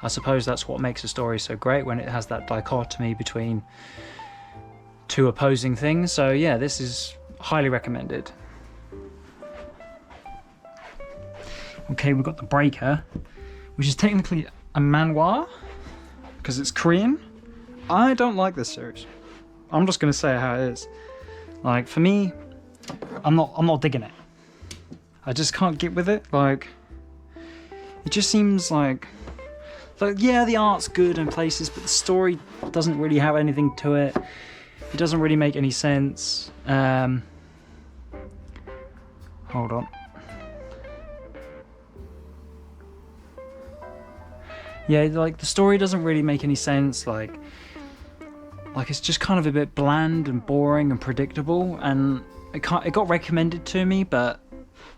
[SPEAKER 1] I suppose that's what makes a story so great, when it has that dichotomy between 2 opposing things. So yeah, this is highly recommended. Okay, we've got The Breaker, which is technically a manhwa because it's Korean. I don't like this series. I'm just gonna say how it is. Like, for me, I'm not digging it. I just can't get with it. Like, it just seems like yeah, the art's good in places, but the story doesn't really have anything to it. It doesn't really make any sense. Hold on. Yeah, like, the story doesn't really make any sense. Like it's just kind of a bit bland and boring and predictable, and it got recommended to me, but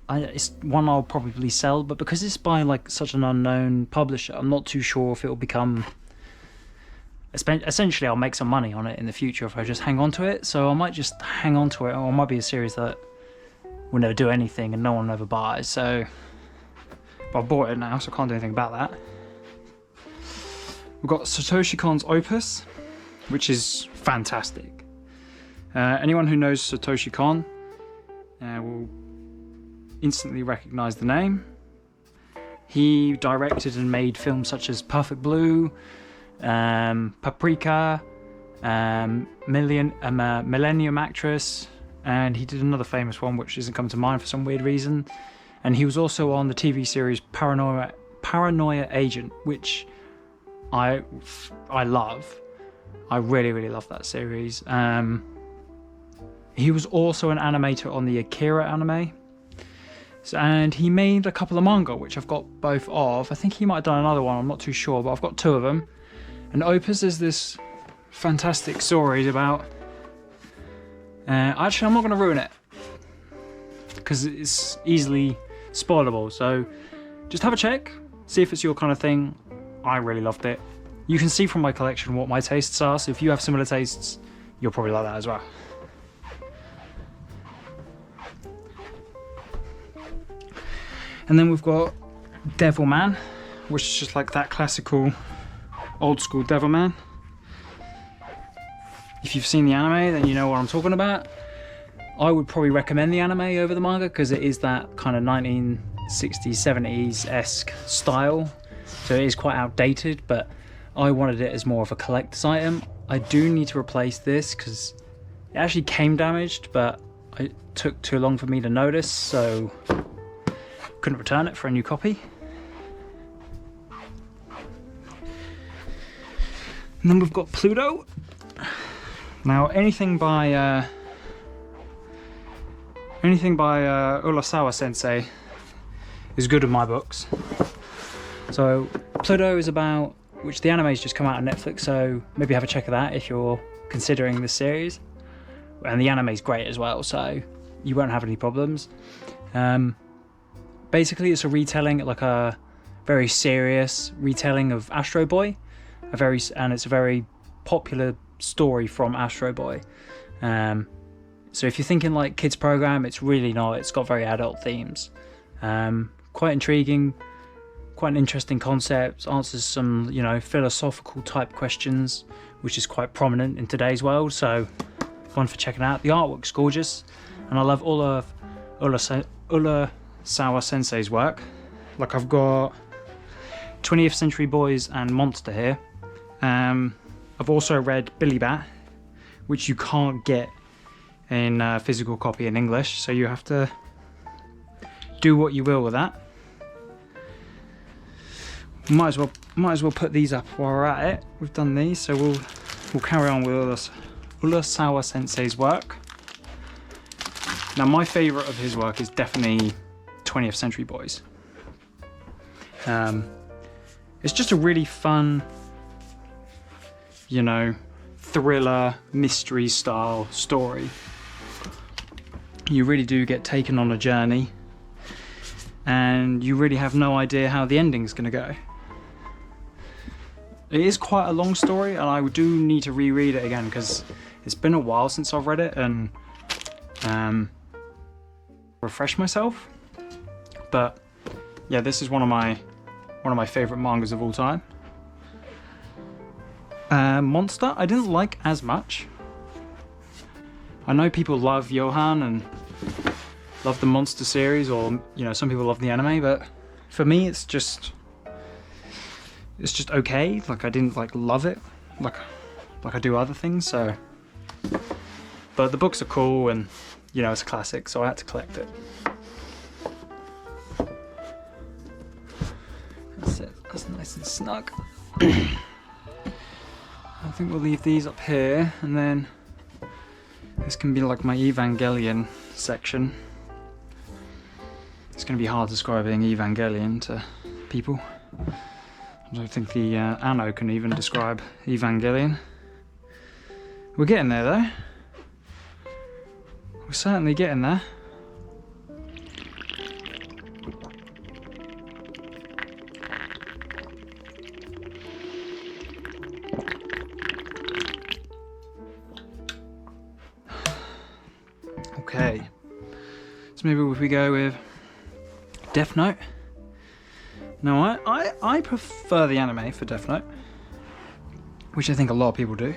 [SPEAKER 1] it's one I'll probably sell. But because it's by like such an unknown publisher, I'm not too sure if it will become... Essentially, I'll make some money on it in the future if I just hang on to it. So I might just hang on to it, or it might be a series that will never do anything and no one ever buys. So, but I've bought it now, so I can't do anything about that. We've got Satoshi Kon's Opus, which is fantastic. Anyone who knows Satoshi Kon will instantly recognize the name. He directed and made films such as Perfect Blue, Paprika, Millennium Actress, and he did another famous one which doesn't come to mind for some weird reason. And he was also on the TV series Paranoia Agent, which I love. I really love that series. He was also an animator on the Akira anime. And he made a couple of manga, which I've got both of. I think he might have done another one, I'm not too sure, but I've got 2 of them. And Opus is this fantastic story about... actually, I'm not going to ruin it, because it's easily spoilable. So just have a check, see if it's your kind of thing. I really loved it. you can see from my collection what my tastes are, so if you have similar tastes, you'll probably like that as well. And then we've got Devilman, which is just like that classical old school Devilman. If you've seen the anime, then you know what I'm talking about. I would probably recommend the anime over the manga because it is that kind of 1960s, 70s-esque style. So it is quite outdated, but I wanted it as more of a collector's item. I do need to replace this because it actually came damaged, but it took too long for me to notice, so couldn't return it for a new copy. And then we've got Pluto. Now anything by Urasawa Sensei is good in my books. So Pluto is about, which the anime's just come out on Netflix, so maybe have a check of that if you're considering this series. And the anime's great as well, so you won't have any problems. Basically it's a retelling, like a very serious retelling of Astro Boy, and it's a very popular story from Astro Boy. So if you're thinking like kids program, it's really not. It's got very adult themes. Quite intriguing, quite an interesting concept, answers some, you know, philosophical type questions, which is quite prominent in today's world, so one for checking out. The artwork's gorgeous, and I love all of Urasawa Sensei's work. Like I've got 20th Century Boys and Monster here. I've also read Billy Bat, which you can't get in a physical copy in English, so you have to do what you will with that. Might as well put these up while we're at it. We've done these, so we'll carry on with Urasawa Sensei's work. Now my favourite of his work is definitely 20th Century Boys. It's just a really fun, you know, thriller, mystery style story. You really do get taken on a journey, and you really have no idea how the ending's going to go. It is quite a long story, and I do need to reread it again because it's been a while since I've read it and refresh myself. But yeah, this is one of my favorite mangas of all time. Monster, I didn't like as much. I know people love Johan and love the Monster series, or you know, some people love the anime, but for me it's just okay. Like I didn't like love it like I do other things, so. But the books are cool, and you know, it's a classic, so I had to collect it. That's it, that's nice and snug. I think we'll leave these up here, and then this can be like my Evangelion section. It's going to be hard describing Evangelion to people. I don't think the Anno can even describe Evangelion. We're getting there though. We're certainly getting there. Okay, so maybe if we go with Death Note. No, I prefer the anime for Death Note, which I think a lot of people do.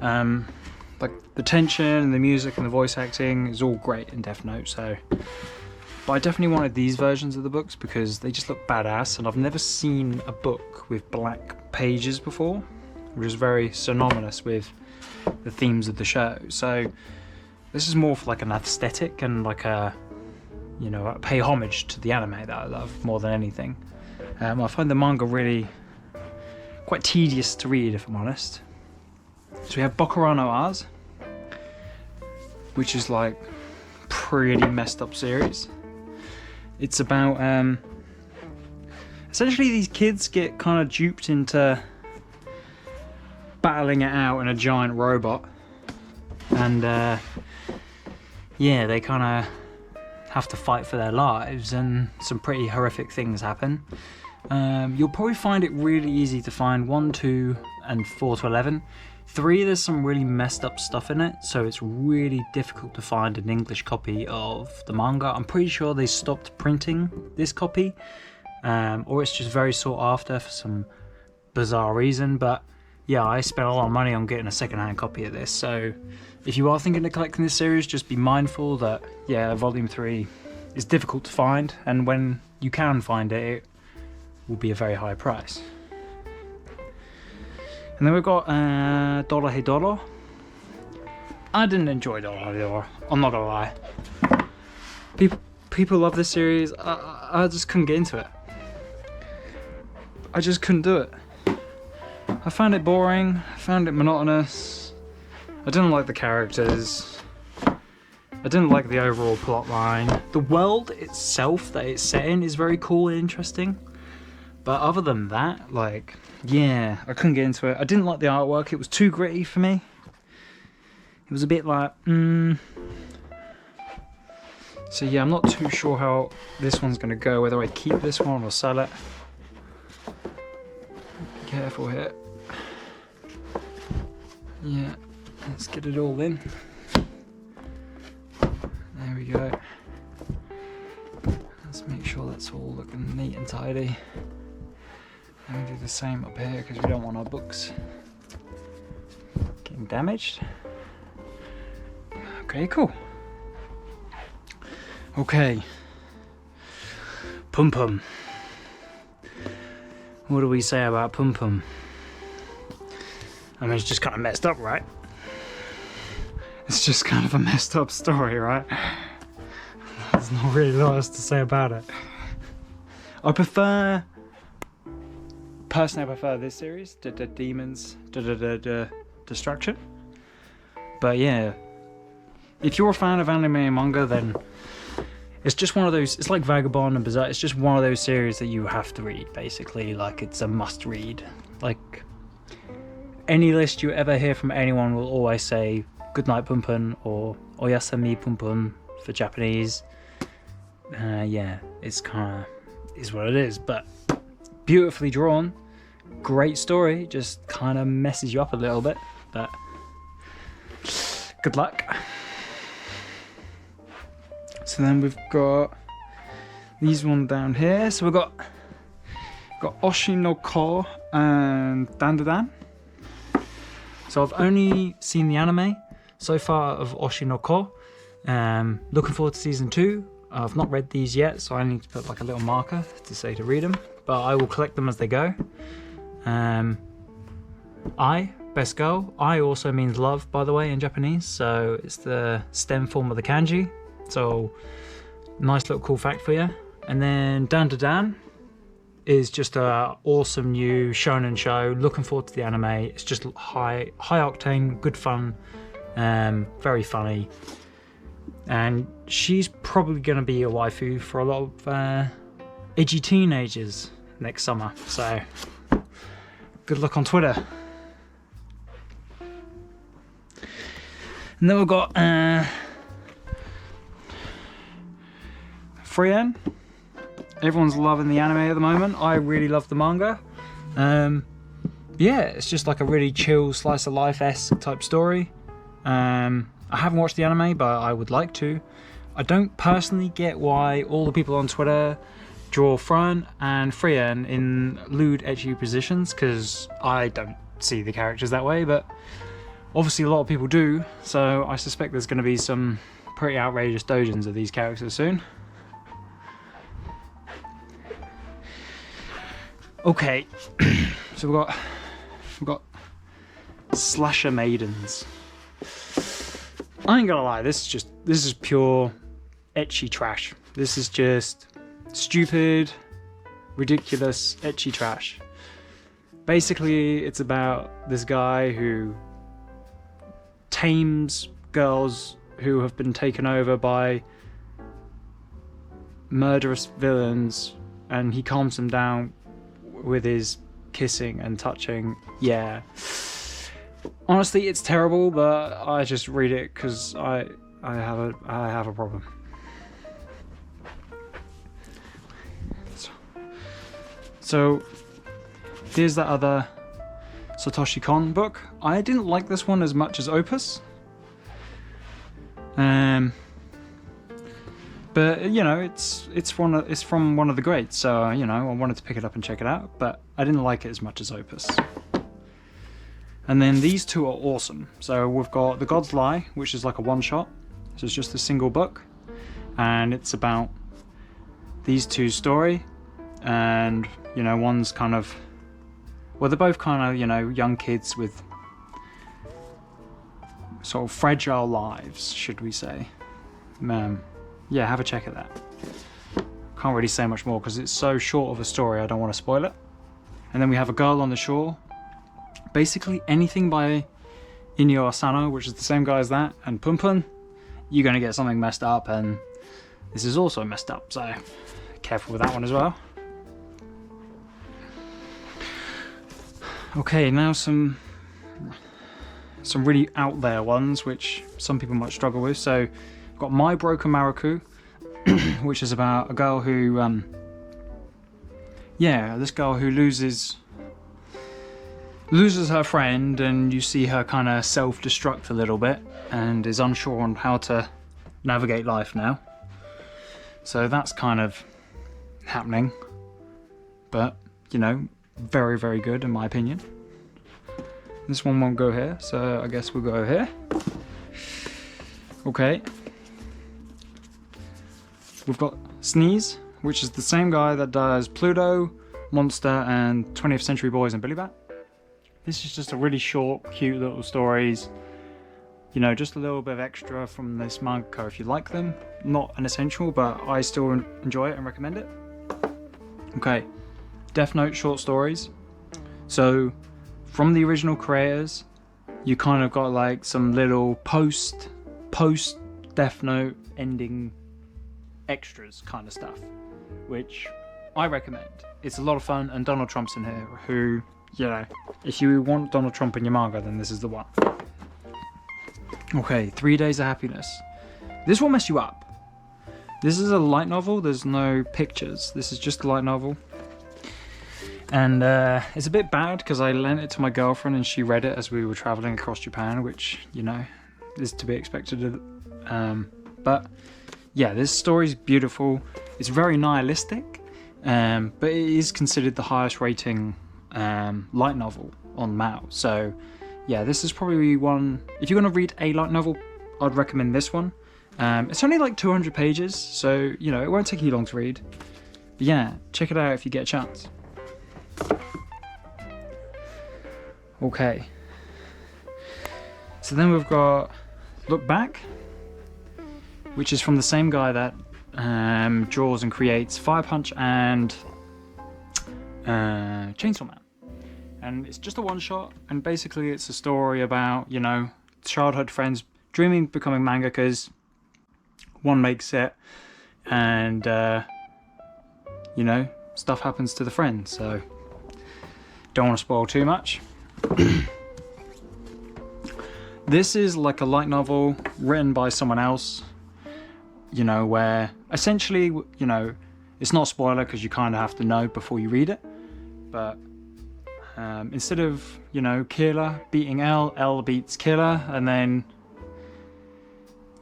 [SPEAKER 1] Like the tension and the music and the voice acting is all great in Death Note, so. But I definitely wanted these versions of the books because they just look badass, and I've never seen a book with black pages before, which is very synonymous with the themes of the show. So this is more for like an aesthetic and like a, you know, pay homage to the anime that I love more than anything. I find the manga really quite tedious to read, if I'm honest. So we have Bokurou no Ours, which is like pretty messed up series. It's about essentially these kids get kind of duped into battling it out in a giant robot, and yeah, they kind of have to fight for their lives, and some pretty horrific things happen. You'll probably find it really easy to find 1, 2, and 4 to 11. 3, there's some really messed up stuff in it, so it's really difficult to find an English copy of the manga. I'm pretty sure they stopped printing this copy, or it's just very sought after for some bizarre reason. But yeah, I spent a lot of money on getting a second-hand copy of this, so if you are thinking of collecting this series, just be mindful that, yeah, Volume 3 is difficult to find, and when you can find it, it will be a very high price. And then we've got Dorohedoro. I didn't enjoy Dorohedoro, I'm not gonna lie. People love this series, I just couldn't get into it. I just couldn't do it. I found it boring, I found it monotonous. I didn't like the characters. I didn't like the overall plot line. The world itself that it's set in is very cool and interesting. But other than that, like, yeah, I couldn't get into it. I didn't like the artwork, it was too gritty for me. It was a bit like, So yeah, I'm not too sure how this one's gonna go, whether I keep this one or sell it. Be careful here. Yeah, let's get it all in. There we go. Let's make sure that's all looking neat and tidy. And we do the same up here because we don't want our books getting damaged. Okay, cool. Okay. Pum Pum. What do we say about Pum Pum? I mean, it's just kind of messed up, right? It's just kind of a messed up story, right? There's not really a lot else to say about it. Personally, I prefer this series, Demons, Destruction. But yeah, if you're a fan of anime and manga, then it's just one of those, it's like Vagabond and Berserk, it's just one of those series that you have to read, basically. Like, it's a must read. Like, any list you ever hear from anyone will always say Good Night Pum Pum or Oyasumi Pum Pum for Japanese. Yeah, it's kind of is what it is, but beautifully drawn, great story, just kind of messes you up a little bit, but good luck. So then we've got these one down here. So we've got Oshi no Ko and Dandadan. So I've only seen the anime so far of Oshi no Ko. Looking forward to season 2. I've not read these yet, so I need to put like a little marker to say to read them, but I will collect them as they go. Best girl. I also means love, by the way, in Japanese, so it's the stem form of the kanji. So nice little cool fact for you. And then Dan is just a awesome new shonen show. Looking forward to the anime. It's just high octane, good fun, very funny. And she's probably going to be a waifu for a lot of edgy teenagers next summer. So good luck on Twitter. And then we've got Frieren. Everyone's loving the anime at the moment. I really love the manga. Yeah, it's just like a really chill slice of life-esque type story. I haven't watched the anime, but I would like to. I don't personally get why all the people on Twitter draw Fran and Frieren in lewd, ecchi positions, because I don't see the characters that way, but obviously a lot of people do, so I suspect there's going to be some pretty outrageous dojins of these characters soon. Okay, so we've got Slasher Maidens. I ain't gonna lie, this is pure ecchi trash. This is just stupid, ridiculous ecchi trash. Basically, it's about this guy who tames girls who have been taken over by murderous villains, and he calms them down with his kissing and touching. Yeah. Honestly, it's terrible, but I just read it because I have a problem. So here's that other Satoshi Kon book. I didn't like this one as much as Opus. But you know, it's from one of the greats, so you know, I wanted to pick it up and check it out, but I didn't like it as much as Opus. And then these two are awesome. So we've got The God's Lie, which is like a one-shot. So it's just a single book, and it's about these two's story. And you know, one's kind of, well, they're both kind of, you know, young kids with sort of fragile lives, should we say. Yeah, have a check at that. Can't really say much more because it's so short of a story, I don't want to spoil it. And then we have A Girl on the Shore. Basically anything by Inyo Asano, which is the same guy as that, and Punpun, you're going to get something messed up, and this is also messed up, so careful with that one as well. Okay, now some really out there ones, which some people might struggle with. So I've got My Broken Maruku, which is about a girl who, this girl who loses her friend, and you see her kind of self-destruct a little bit and is unsure on how to navigate life now. So that's kind of happening, but you know, very, very good in my opinion. This one won't go here, so I guess we'll go here. Okay. We've got Sneeze, which is the same guy that does Pluto, Monster, and 20th Century Boys and Billy Bat. This is just a really short, cute little stories. You know, just a little bit of extra from this manga if you like them. Not an essential, but I still enjoy it and recommend it. Okay, Death Note short stories. So, from the original creators, you kind of got like some little post Death Note ending extras kind of stuff, which I recommend. It's a lot of fun, and Donald Trump's in here, who, you know, if you want Donald Trump in your manga, then this is the one. Okay, 3 Days of Happiness. This will mess you up. This is a light novel, there's no pictures. This is just a light novel. And it's a bit bad because I lent it to my girlfriend and she read it as we were traveling across Japan, which, you know, is to be expected. But yeah, this story's beautiful. It's very nihilistic, but it is considered the highest rating light novel on Mao. So yeah, this is probably one, if you're going to read a light novel, I'd recommend this one. It's only like 200 pages, so you know, it won't take you long to read. But yeah, check it out if you get a chance. Okay, so then we've got Look Back, which is from the same guy that draws and creates Fire Punch and Chainsaw Man. And it's just a one-shot, and basically it's a story about, you know, childhood friends dreaming of becoming mangakas. One makes it, and you know, stuff happens to the friends, so don't want to spoil too much. This is like a light novel written by someone else, you know, where essentially, you know, it's not a spoiler because you kind of have to know before you read it, but instead of, you know, Killer beating L beats Killer, and then,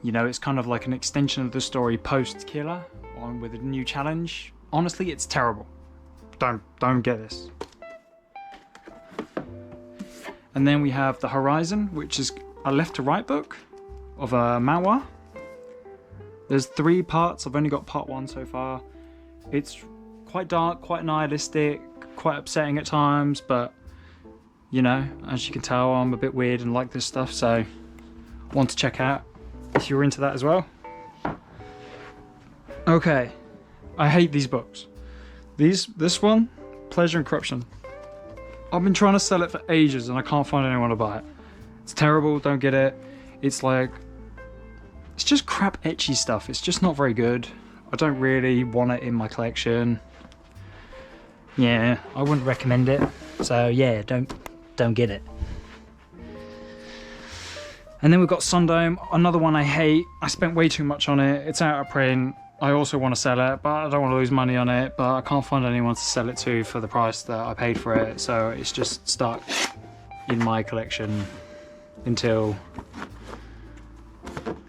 [SPEAKER 1] you know, it's kind of like an extension of the story post-Killer on with a new challenge. Honestly, it's terrible. Don't get this. And then we have The Horizon, which is a left to right book of a manhwa. There's 3 parts. I've only got part 1 so far. It's quite dark, quite nihilistic, quite upsetting at times, but you know, as you can tell, I'm a bit weird and like this stuff, so want to check out if you're into that as well. Okay, I hate these books. This one, Pleasure and Corruption. I've been trying to sell it for ages and I can't find anyone to buy it. It's terrible, don't get it. It's like, it's just crap ecchi stuff. It's just not very good. I don't really want it in my collection. Yeah, I wouldn't recommend it. So yeah, don't get it. And then we've got Sundome, another one I hate. I spent way too much on it. It's out of print. I also want to sell it, but I don't want to lose money on it, but I can't find anyone to sell it to for the price that I paid for it, so it's just stuck in my collection until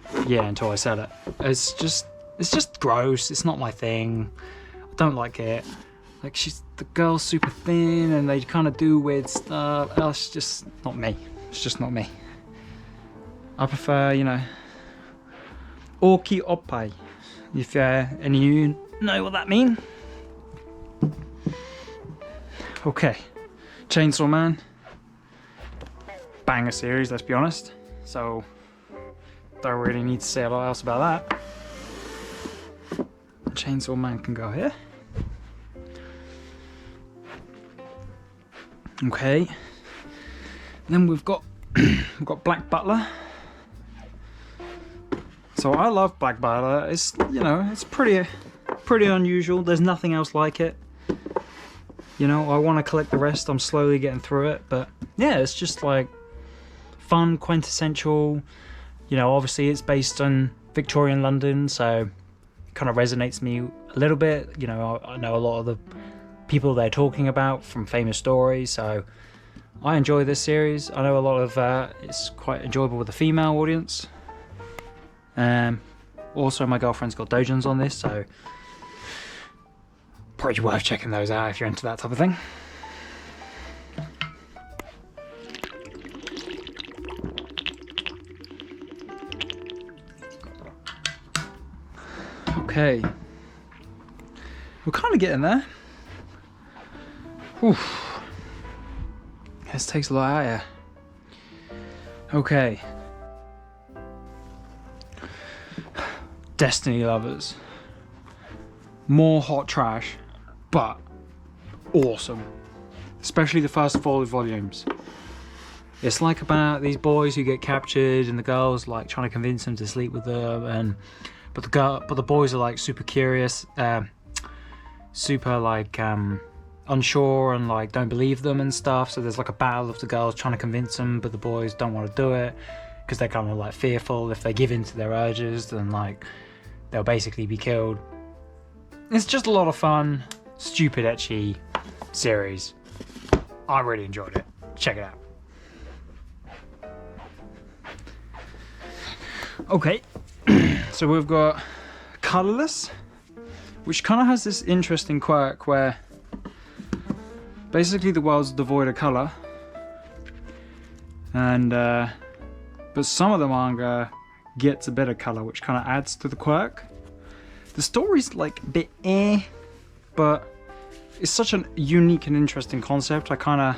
[SPEAKER 1] I sell it. It's just gross. It's not my thing. I don't like it. Like, the girl's super thin and they kind of do weird stuff. Oh, it's just not me. It's just not me. I prefer, you know, Orki Oppai, if any of you know what that means. Okay, Chainsaw Man. Banger series, let's be honest. So, don't really need to say a lot else about that. Chainsaw Man can go here. Okay. Then we've got Black Butler. So I love Black Butler. It's, you know, it's pretty unusual. There's nothing else like it. You know, I want to collect the rest. I'm slowly getting through it, but yeah, it's just like fun, quintessential. You know, obviously it's based on Victorian London, so it kind of resonates with me a little bit. You know, I know a lot of the people they're talking about from famous stories, so I enjoy this series. I know a lot of it's quite enjoyable with the female audience. Also, my girlfriend's got dojins on this, so probably worth checking those out if you're into that type of thing. Okay, we're kind of getting there. Oof. This takes a lot out of you. Okay. Destiny Lovers. More hot trash, but awesome. Especially the first 4 volumes. It's like about these boys who get captured and the girls like trying to convince them to sleep with them, but the boys are like super curious, super like unsure and like don't believe them and stuff. So there's like a battle of the girls trying to convince them, but the boys don't want to do it because they're kind of like fearful if they give in to their urges, then like they'll basically be killed. It's just a lot of fun, stupid ecchi series. I really enjoyed it. Check it out. Okay, so we've got Colourless, which kind of has this interesting quirk where basically the world's devoid of colour, and but some of the manga gets a bit of colour, which kind of adds to the quirk. The story's like a bit but it's such a unique and interesting concept. I kind of,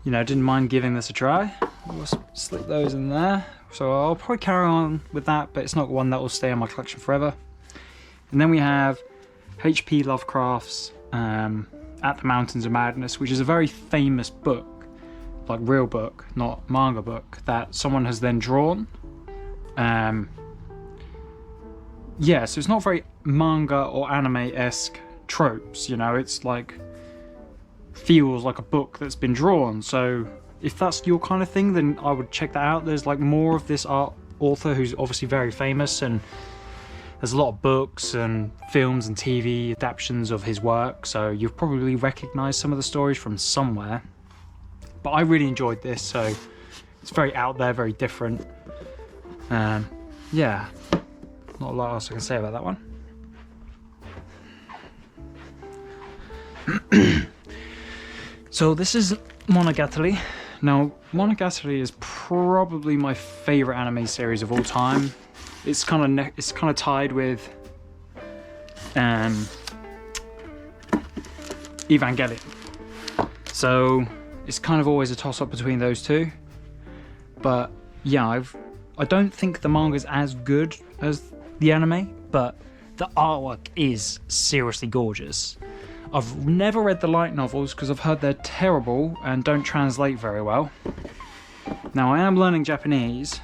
[SPEAKER 1] you know, didn't mind giving this a try. We'll slip those in there. So I'll probably carry on with that, but it's not one that will stay in my collection forever. And then we have H.P. Lovecraft's At the Mountains of Madness, which is a very famous book, like real book, not manga book, that someone has then drawn. Yeah, so it's not very manga or anime-esque tropes, you know, it's like, feels like a book that's been drawn. So if that's your kind of thing, then I would check that out. There's like more of this author who's obviously very famous, and there's a lot of books and films and TV adaptations of his work, so you've probably recognized some of the stories from somewhere. But I really enjoyed this, so it's very out there, very different. Yeah, not a lot else I can say about that one. So this is Monogatari. Now, Monogatari is probably my favorite anime series of all time. It's kind of tied with Evangelion. So it's kind of always a toss-up between those two. But yeah, I don't think the manga's as good as the anime, but the artwork is seriously gorgeous. I've never read the light novels because I've heard they're terrible and don't translate very well. Now, I am learning Japanese,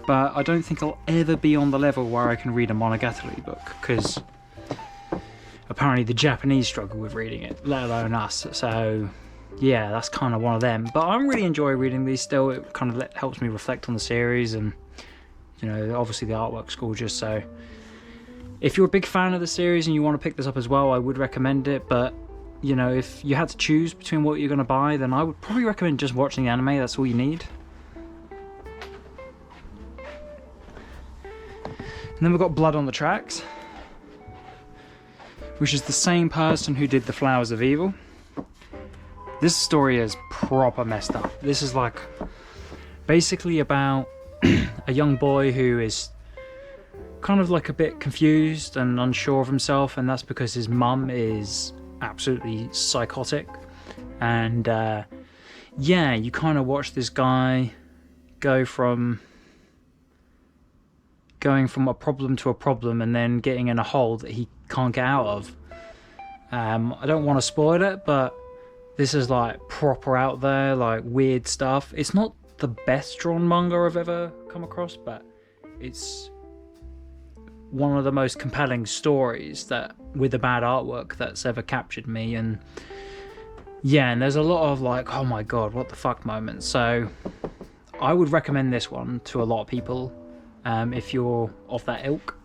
[SPEAKER 1] but I don't think I'll ever be on the level where I can read a Monogatari book, because apparently the Japanese struggle with reading it, let alone us. So yeah, that's kind of one of them. But I'm really enjoying reading these still. It kind of helps me reflect on the series and You know, obviously the artwork's gorgeous, so if you're a big fan of the series and you want to pick this up as well, I would recommend it. But you know, if you had to choose between what you're going to buy, then I would probably recommend just watching the anime. That's all you need. And then we've got Blood on the Tracks, which is the same person who did The Flowers of Evil. This story is proper messed up. This is like basically about a young boy who is kind of like a bit confused and unsure of himself, and that's because his mum is absolutely psychotic. And yeah, you kind of watch this guy going from a problem to a problem and then getting in a hole that he can't get out of. I don't want to spoil it, but this is like proper out there, like weird stuff. It's not the best drawn manga I've ever come across, but it's one of the most compelling stories that with the bad artwork that's ever captured me. And yeah, and there's a lot of like, oh my god, what the fuck moments. So I would recommend this one to a lot of people if you're of that ilk.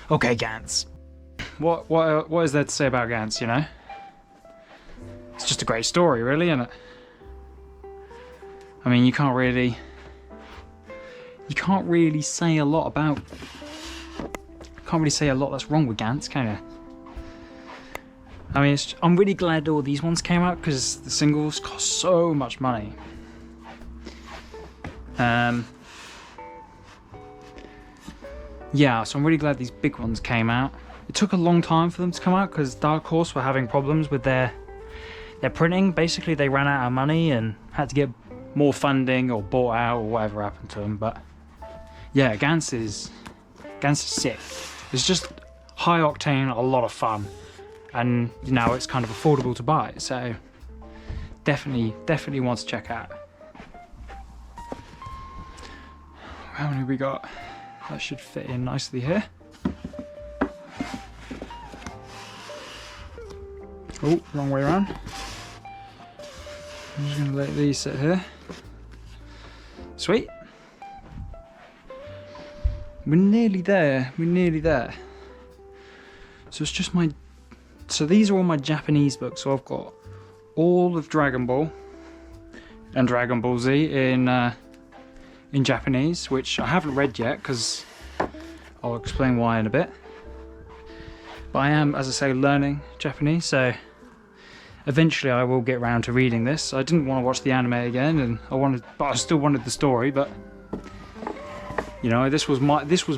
[SPEAKER 1] Okay, Gantz. What is there to say about Gantz, you know? It's just a great story, really, isn't it? I mean, you can't really say a lot about... Can't really say a lot that's wrong with Gantz, can you? I mean, I'm really glad all these ones came out because the singles cost so much money. Yeah, so I'm really glad these big ones came out. It took a long time for them to come out because Dark Horse were having problems with their printing. Basically, they ran out of money and had to get more funding or bought out or whatever happened to them. But yeah, Gantz is sick. It's just high octane, a lot of fun, and you know it's kind of affordable to buy. So definitely want to check out. How many we got? That should fit in nicely here. Oh, wrong way around. I'm just gonna let these sit here. Sweet. We're nearly there. So it's just so these are all my Japanese books. So I've got all of Dragon Ball and Dragon Ball Z in Japanese, which I haven't read yet because I'll explain why in a bit. But I am, as I say, learning Japanese, so eventually I will get around to reading this. I didn't want to watch the anime again, but I still wanted the story. But you know, this was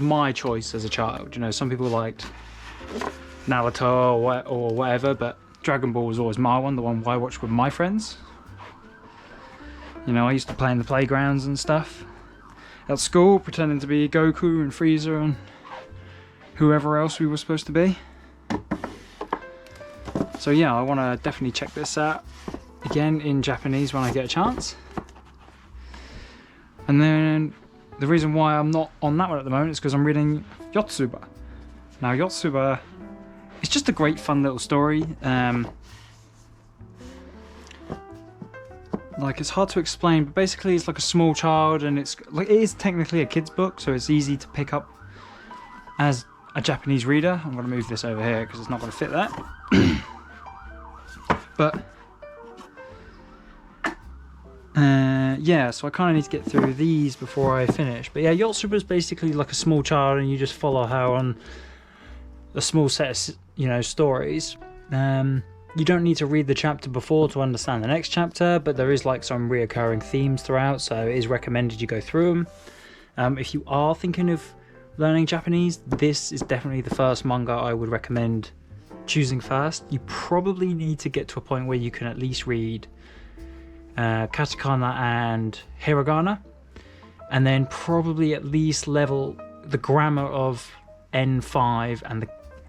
[SPEAKER 1] my choice as a child. You know, some people liked Naruto or whatever, but Dragon Ball was always my one, the one I watched with my friends. You know, I used to play in the playgrounds and stuff at school, pretending to be Goku and Frieza and whoever else we were supposed to be. So yeah, I want to definitely check this out again in Japanese when I get a chance. And then the reason why I'm not on that one at the moment is because I'm reading Yotsuba. Now Yotsuba, it's just a great fun little story. Like, it's hard to explain, but basically it's like a small child, and it is technically a kid's book, so it's easy to pick up as a Japanese reader. I'm going to move this over here because it's not going to fit that. But yeah, so I kind of need to get through these before I finish. But yeah, Yotsuba is basically like a small child, and you just follow her on a small set of, you know, stories. You don't need to read the chapter before to understand the next chapter, but there is like some reoccurring themes throughout, so it is recommended you go through them. If you are thinking of learning Japanese, this is definitely the first manga I would recommend choosing first. You probably need to get to a point where you can at least read katakana and hiragana, and then probably at least level the grammar of N5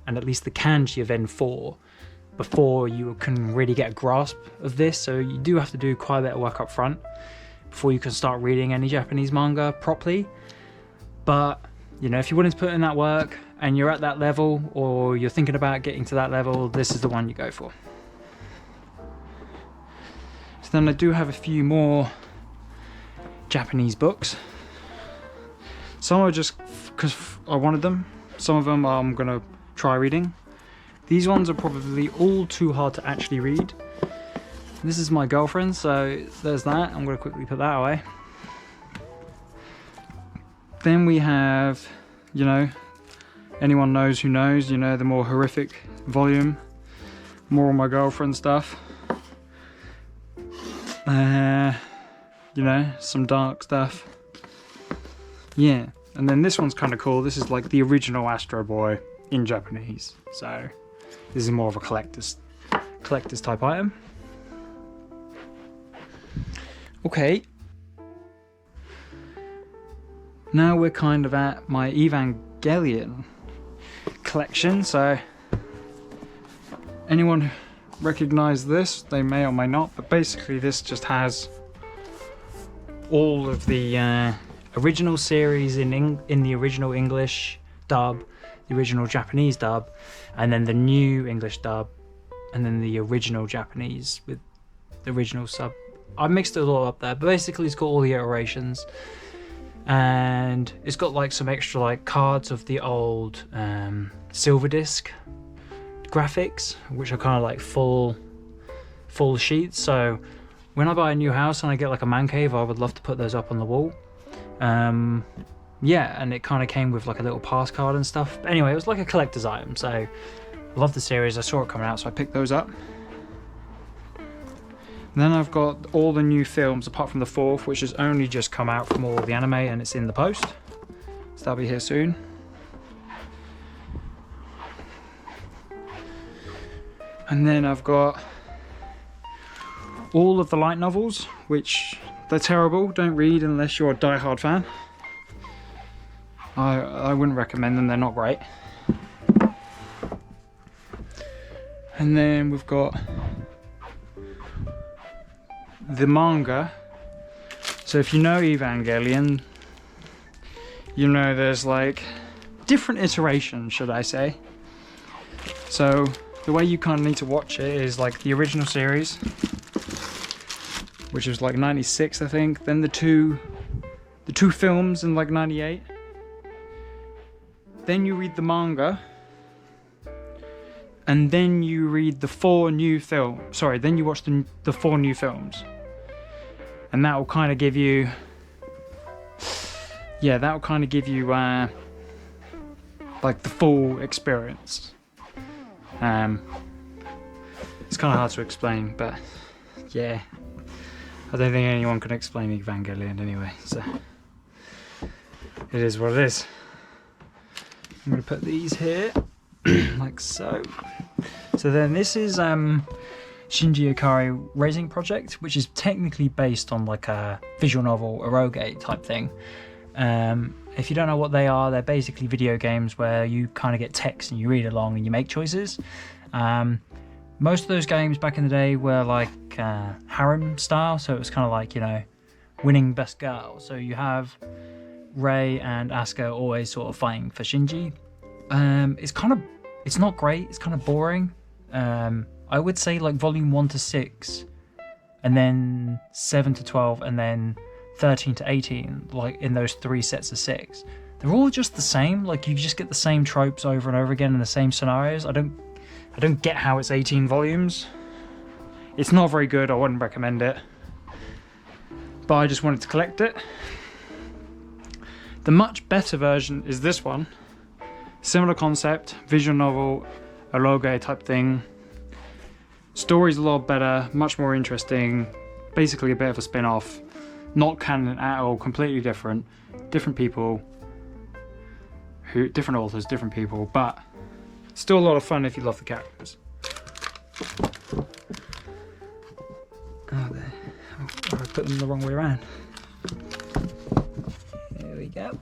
[SPEAKER 1] and at least the kanji of N4 before you can really get a grasp of this. So you do have to do quite a bit of work up front before you can start reading any Japanese manga properly. But you know, if you're willing to put in that work and you're at that level, or you're thinking about getting to that level, this is the one you go for. So then I do have a few more Japanese books. Some are just because I wanted them. Some of them I'm gonna try reading. These ones are probably all too hard to actually read. This is my girlfriend, so there's that. I'm gonna quickly put that away. Then we have, you know, anyone knows who knows, you know, the more horrific volume. More of my girlfriend stuff. You know, some dark stuff. Yeah, and then this one's kind of cool. This is like the original Astro Boy in Japanese. So this is more of a collector's type item. Okay. Now we're kind of at my Evangelion collection. So anyone recognize this? They may or may not, but basically this just has all of the original series in the original English dub, the original Japanese dub, and then the new English dub, and then the original Japanese with the original sub. I mixed it all up there, but basically it's got all the iterations, and it's got like some extra like cards of the old silver disc graphics, which are kind of like full sheets. So when I buy a new house and I get like a man cave, I would love to put those up on the wall. Yeah, and it kind of came with like a little pass card and stuff. But anyway, it was like a collector's item, so I love the series. I saw it coming out, so I picked those up. And then I've got all the new films apart from the fourth, which has only just come out from all the anime and it's in the post, so that'll be here soon. And then I've got all of the light novels, which they're terrible. Don't read unless you're a die-hard fan. I wouldn't recommend them, they're not great. And then we've got the manga. So if you know Evangelion, you know there's like different iterations, should I say. So the way you kind of need to watch it is like the original series, which was like 96, I think. Then the two films in like 98. Then you read the manga, and then you read the 4 new films. Sorry, then you watch the 4 new films, and that will kind of give you, yeah, that will kind of give you like the full experience. It's kind of hard to explain, but yeah. I don't think anyone can explain Evangelion anyway, so it is what it is. I'm going to put these here, like so. So then this is Shinji Ikari Raising Project, which is technically based on like a visual novel, eroge type thing. If you don't know what they are, they're basically video games where you kind of get text and you read along and you make choices. Most of those games back in the day were like harem style, so it was kind of like, you know, winning best girl. So you have Rei and Asuka always sort of fighting for Shinji. It's not great, it's kind of boring. I would say like volume 1 to 6, and then 7 to 12, and then 13 to 18, like in those 3 sets of 6. They're all just the same, like you just get the same tropes over and over again in the same scenarios. I don't get how it's 18 volumes. It's not very good, I wouldn't recommend it. But I just wanted to collect it. The much better version is this one. Similar concept, visual novel, eroge type thing. Story's a lot better, much more interesting. Basically a bit of a spin-off. Not canon at all, completely different. Different people. Different authors, different people, but still a lot of fun if you love the characters. Oh, there. Oh, I put them the wrong way around. There we go.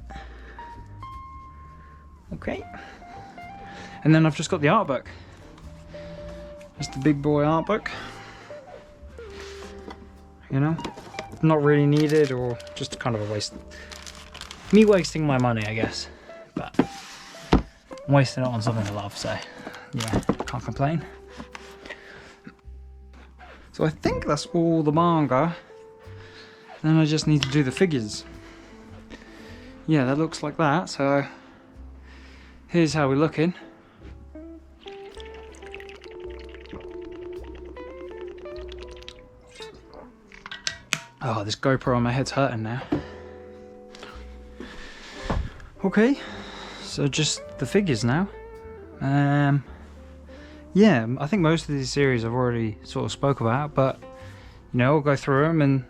[SPEAKER 1] Okay. And then I've just got the art book. Just the big boy art book. You know? Not really needed, or just kind of a waste. Me wasting my money, I guess. But I'm wasting it on something I love, so yeah, can't complain. So I think that's all the manga. Then I just need to do the figures. Yeah, that looks like that. So here's how we're looking. Oh, this GoPro on my head's hurting now. Okay, so just the figures now. Yeah, I think most of these series I've already sort of spoke about, but you know, I'll go through them and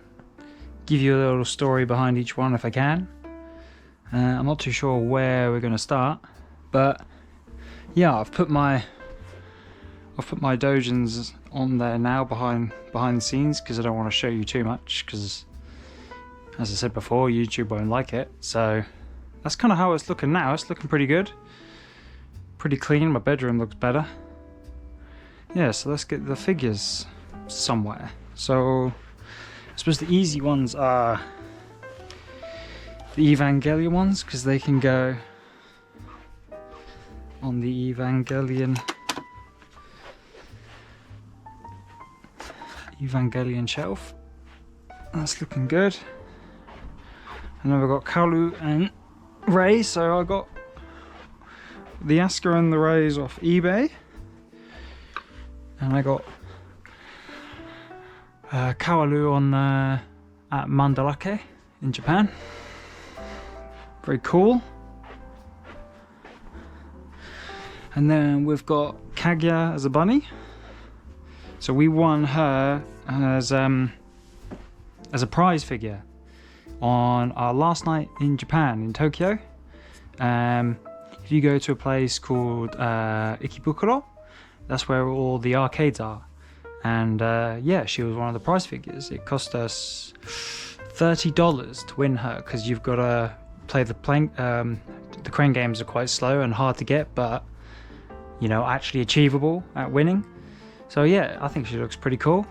[SPEAKER 1] give you a little story behind each one if I can. I'm not too sure where we're going to start, but yeah, I've put my doujins on there now behind the scenes because I don't want to show you too much because, as I said before, YouTube won't like it. So that's kind of how it's looking now. It's looking pretty good, pretty clean. My bedroom looks better. Yeah, so let's get the figures somewhere. So I suppose the easy ones are the Evangelion ones because they can go on the Evangelion shelf. That's looking good. And then we've got Kaoru and Rei. So I got the Asuka and the Reis off eBay, and I got Kaoru on at Mandalake in Japan. Very cool. And then we've got Kaguya as a bunny. So we won her as a prize figure on our last night in Japan, in Tokyo. If you go to a place called Ikebukuro, that's where all the arcades are. And yeah, she was one of the prize figures. It cost us $30 to win her because you've got to play the crane games are quite slow and hard to get, but you know, actually achievable at winning. So yeah, I think she looks pretty cool.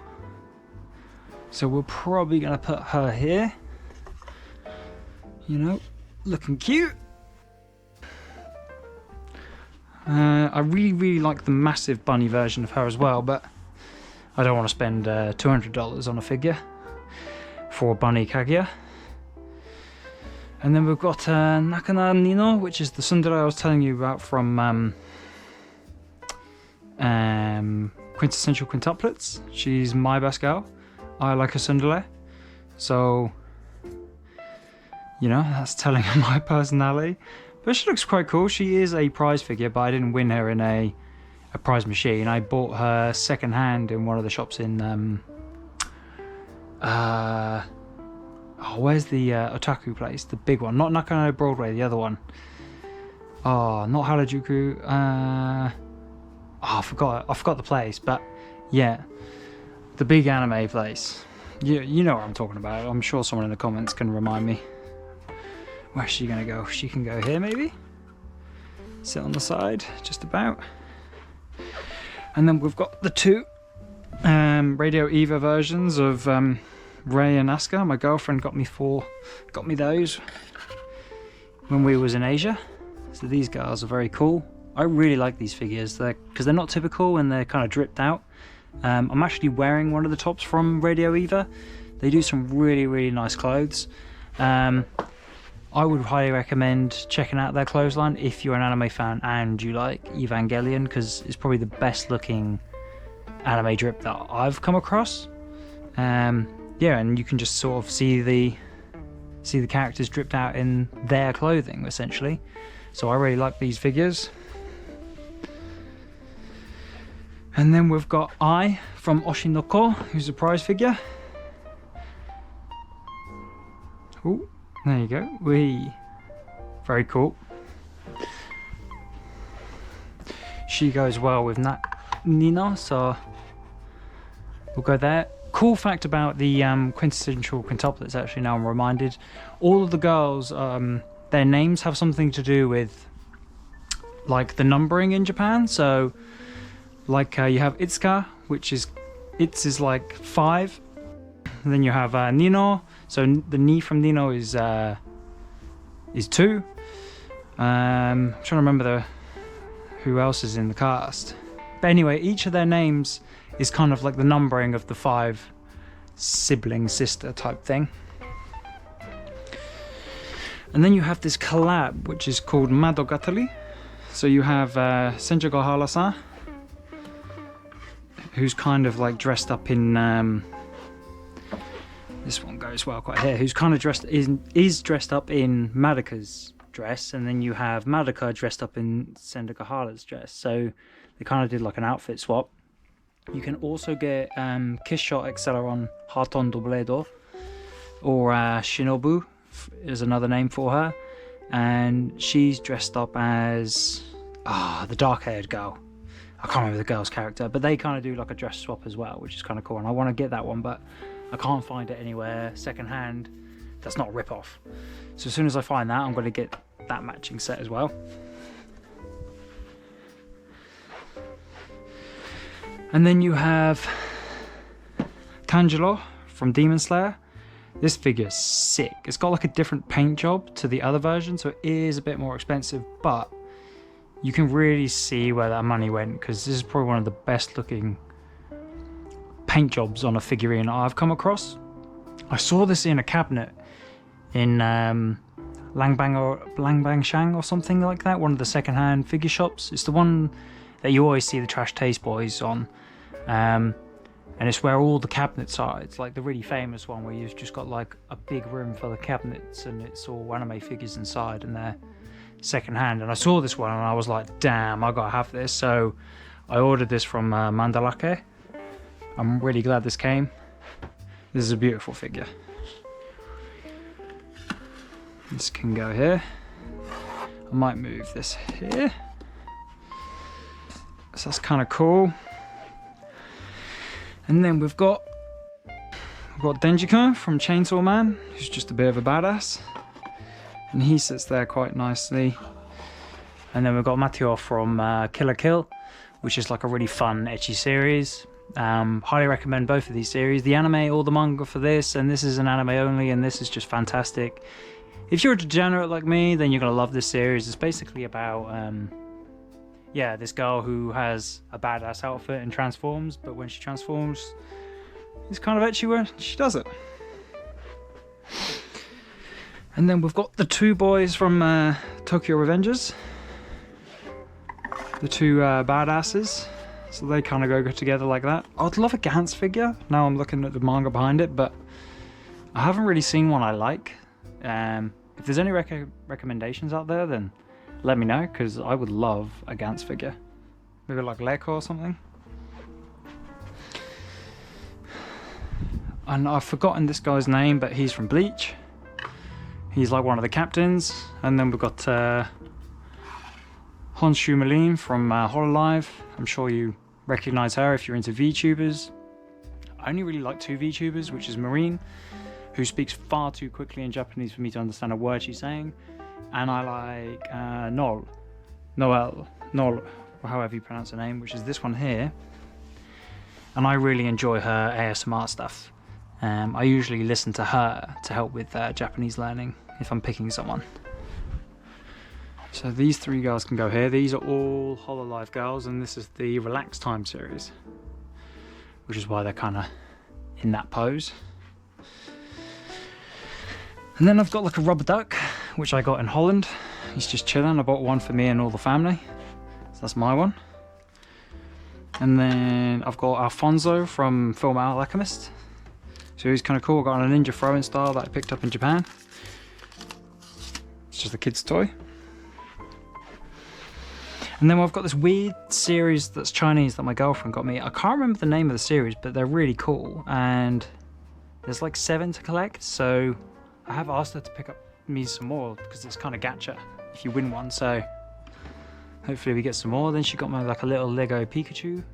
[SPEAKER 1] So we're probably gonna put her here. You know, looking cute. I really like the massive bunny version of her as well, but I don't want to spend $200 on a figure for Bunny Kaguya. And then we've got Nakana Nino, which is the tsundere I was telling you about from Quintessential Quintuplets. She's my best girl. I like a tsundere. So, you know, that's telling her my personality. But she looks quite cool. She is a prize figure, but I didn't win her in a prize machine. I bought her second hand in one of the shops in where's the otaku place? The big one, not Nakano Broadway, the other one. Oh, not Harajuku. I forgot the place, but yeah, the big anime place. You know what I'm talking about. I'm sure someone in the comments can remind me. Where's she gonna go? She can go here, maybe. Sit on the side, just about. And then we've got the two Radio Eva versions of Rei and Asuka. My girlfriend got me those when we was in Asia. So these guys are very cool. I really like these figures because they're not typical and they're kind of dripped out. I'm actually wearing one of the tops from Radio Eva. They do some really nice clothes. I would highly recommend checking out their clothesline if you're an anime fan and you like Evangelion, because it's probably the best looking anime drip that I've come across. Yeah, and you can just sort of see the characters dripped out in their clothing essentially. So I really like these figures. And then we've got Ai from Oshinoko, who's a prize figure. Ooh, there you go. Very cool. She goes well with Nina, so we'll go there. Cool fact about the quintessential quintuplets, actually, now I'm reminded, all of the girls, their names have something to do with like the numbering in Japan. So like you have Itsuka, which is like 5, and then you have Nino, so the Ni from Nino is 2. I'm trying to remember who else is in the cast, but anyway, each of their names is kind of like the numbering of the 5 sibling sister type thing. And then you have this collab, which is called Madogatari. So you have Senjuga Harasa, who's kind of like dressed up in this one goes well quite here, who's kind of is dressed up in Madoka's dress, and then you have Madoka dressed up in Senjuga Hara's dress. So they kind of did like an outfit swap. You can also get Kiss Shot Acceleron Haton Dobledo, or Shinobu is another name for her, and she's dressed up as the dark-haired girl. I can't remember the girl's character, but they kind of do like a dress swap as well, which is kind of cool, and I want to get that one, but I can't find it anywhere secondhand that's not a rip-off. So as soon as I find that, I'm going to get that matching set as well. And then you have Tanjiro from Demon Slayer. This figure's sick. It's got like a different paint job to the other version, so it is a bit more expensive, but you can really see where that money went, because this is probably one of the best looking paint jobs on a figurine I've come across. I saw this in a cabinet in Langbangshan or something like that, one of the second-hand figure shops. It's the one that you always see the Trash Taste Boys on, and it's where all the cabinets are. It's like the really famous one where you've just got like a big room full of cabinets and it's all anime figures inside and they're second-hand. And I saw this one and I was like, damn, I gotta have this. So I ordered this from Mandalake. I'm really glad this came. This is a beautiful figure. This can go here. I might move this here. So that's kind of cool. And then we've got Denjika from Chainsaw Man, who's just a bit of a badass. And he sits there quite nicely. And then we've got Mateo from Kill la Kill, which is like a really fun, ecchi series. Highly recommend both of these series. The anime or the manga for this, and this is an anime only, and this is just fantastic. If you're a degenerate like me, then you're going to love this series. It's basically about, this girl who has a badass outfit and transforms, but when she transforms, it's kind of ecchi when she does it. And then we've got the two boys from Tokyo Revengers. The two badasses. So they kind of go together like that. I'd love a Gantz figure. Now I'm looking at the manga behind it, but I haven't really seen one I like. If there's any recommendations out there, then let me know, because I would love a Gantz figure. Maybe like Leko or something. And I've forgotten this guy's name, but he's from Bleach. He's like one of the captains. And then we've got Honshu Malin from Hololive. I'm sure you recognize her if you're into VTubers. I only really like two VTubers, which is Marine, who speaks far too quickly in Japanese for me to understand a word she's saying, and I like Noel, or however you pronounce her name, which is this one here, and I really enjoy her ASMR stuff. I usually listen to her to help with Japanese learning if I'm picking someone. So these three girls can go here. These are all Hololive girls, and this is the Relax Time series, which is why they're kind of in that pose. And then I've got like a rubber duck, which I got in Holland. He's just chilling. I bought one for me and all the family. So that's my one. And then I've got Alfonso from Fullmetal Alchemist. So he's kind of cool. I got a ninja throwing style that I picked up in Japan. It's just a kid's toy. And then I've got this weird series that's Chinese that my girlfriend got me. I can't remember the name of the series, but they're really cool. And there's like 7 to collect, so I have asked her to pick up me some more, because it's kind of gacha if you win one, so hopefully we get some more. Then she got me like a little Lego Pikachu.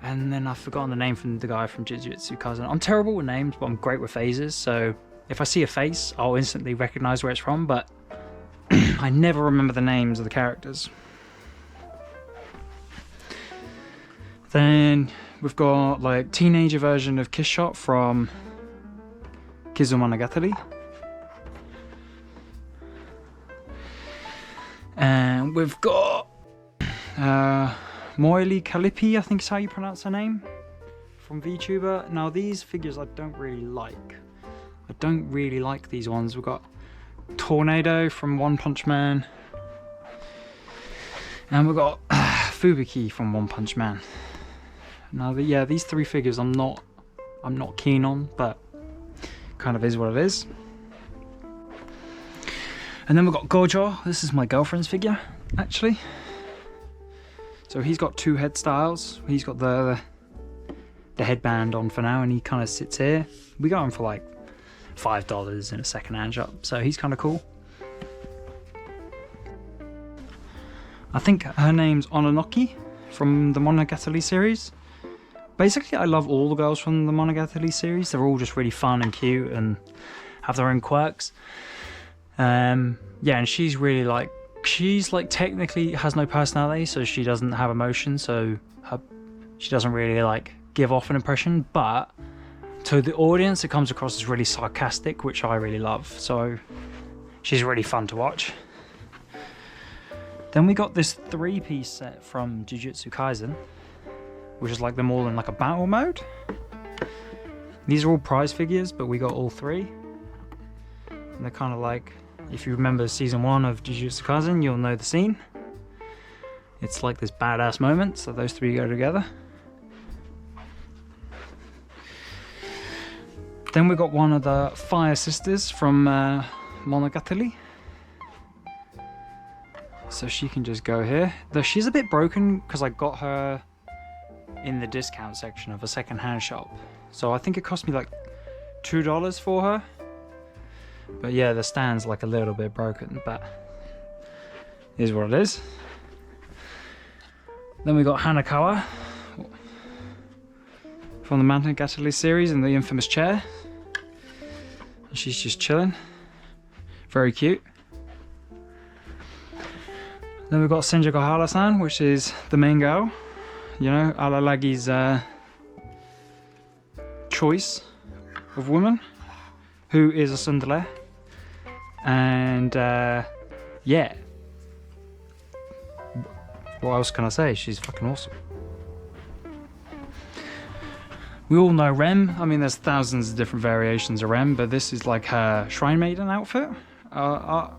[SPEAKER 1] And then I've forgotten the name from the guy from Jujutsu Kaisen. I'm terrible with names, but I'm great with phases, so if I see a face, I'll instantly recognize where it's from, but I never remember the names of the characters. Then we've got like teenager version of Kiss Shot from Kizumonogatari. And we've got Moili Kalipi, I think is how you pronounce her name, from VTuber. Now these figures I don't really like. I don't really like these ones. We've got Tornado from One Punch Man. And we've got Fubuki from One Punch Man. Now, yeah, these three figures I'm not keen on, but kind of is what it is. And then we've got Gojo. This is my girlfriend's figure, actually. So he's got two head styles. He's got the headband on for now, and he kind of sits here. We got him for like $5 in a second-hand shop, so he's kind of cool. I think her name's Ononoki from the Monogatari series. Basically, I love all the girls from the Monogatari series. They're all just really fun and cute and have their own quirks. Yeah, and she's really like, technically has no personality, so she doesn't have emotion, so she doesn't really like give off an impression, but to the audience it comes across as really sarcastic, which I really love, so she's really fun to watch. Then we got this 3-piece set from Jujutsu Kaisen, which is like them all in like a battle mode. These are all prize figures, but we got all three, and they're kind of like, if you remember season 1 of Jujutsu Kaisen, you'll know the scene. It's like this badass moment, so those three go together. Then we got one of the Fire Sisters from Monogatari. So she can just go here. Though she's a bit broken because I got her in the discount section of a second-hand shop. So I think it cost me like $2 for her. But yeah, the stand's like a little bit broken, but it is what it is. Then we got Hanakawa from the Monogatari series in the infamous chair. And she's just chilling. Very cute. Then we've got Senja Kohara-san, which is the main girl. You know, Araragi's choice of woman, who is a tsundere. And yeah, what else can I say? She's fucking awesome. We all know Rem. I mean, there's thousands of different variations of Rem, but this is like her Shrine Maiden outfit. I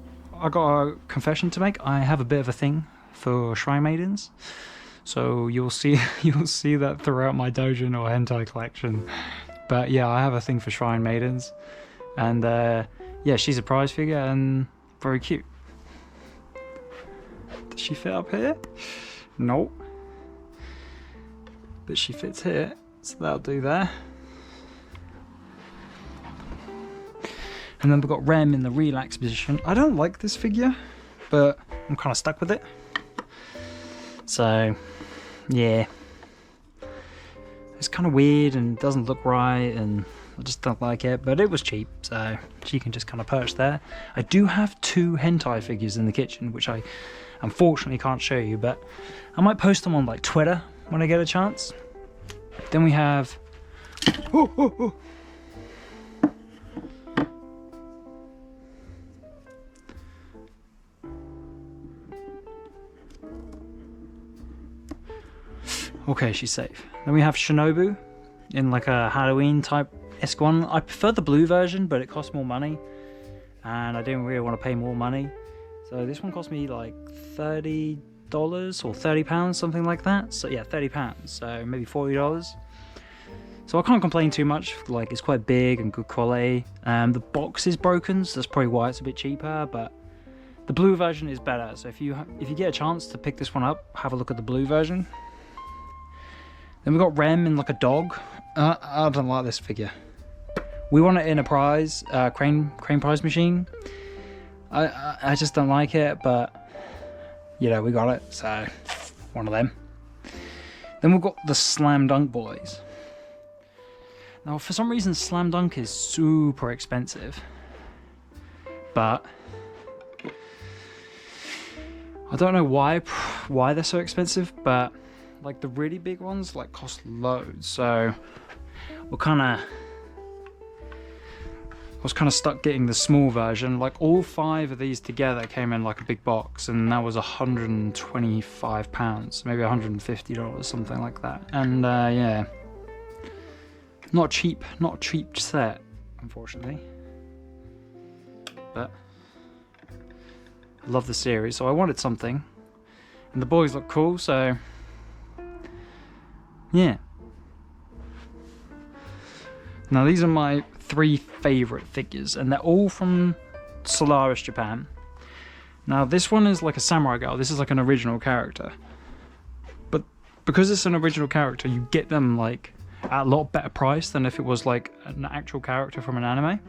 [SPEAKER 1] got a confession to make. I have a bit of a thing for Shrine Maidens, so you'll see that throughout my doujin or hentai collection. But yeah, I have a thing for Shrine Maidens, and yeah, she's a prize figure and very cute. Does she fit up here? Nope. But she fits here, so that'll do there. And then we've got Rem in the relax position. I don't like this figure, but I'm kind of stuck with it. So, yeah. It's kind of weird and doesn't look right, and I just don't like it, but it was cheap, so she can just kind of perch there. I do have 2 hentai figures in the kitchen, which I unfortunately can't show you, but I might post them on like Twitter when I get a chance. Then we have... Okay, she's safe. Then we have Shinobu in like a Halloween type esque one. I prefer the blue version, but it costs more money, and I didn't really want to pay more money. So this one cost me like $30 or £30, something like that. So yeah, £30, so maybe $40. So I can't complain too much. Like, it's quite big and good quality. The box is broken, so that's probably why it's a bit cheaper, but the blue version is better. So if you get a chance to pick this one up, have a look at the blue version. Then we got Rem in like a dog. I don't like this figure. We want it in a prize, crane prize machine. I just don't like it, but you know, we got it, so one of them. Then we've got the Slam Dunk Boys. Now, for some reason, Slam Dunk is super expensive, but I don't know why they're so expensive, but like the really big ones like cost loads, so I was kind of stuck getting the small version. Like all 5 of these together came in like a big box, and that was £125, maybe $150, something like that. And yeah, not a cheap set, unfortunately. But I love the series, so I wanted something. And the boys look cool, so yeah. Now these are my 3 favourite figures, and they're all from Solaris, Japan. Now this one is like a samurai girl. This is like an original character. But because it's an original character, you get them like at a lot better price than if it was like an actual character from an anime.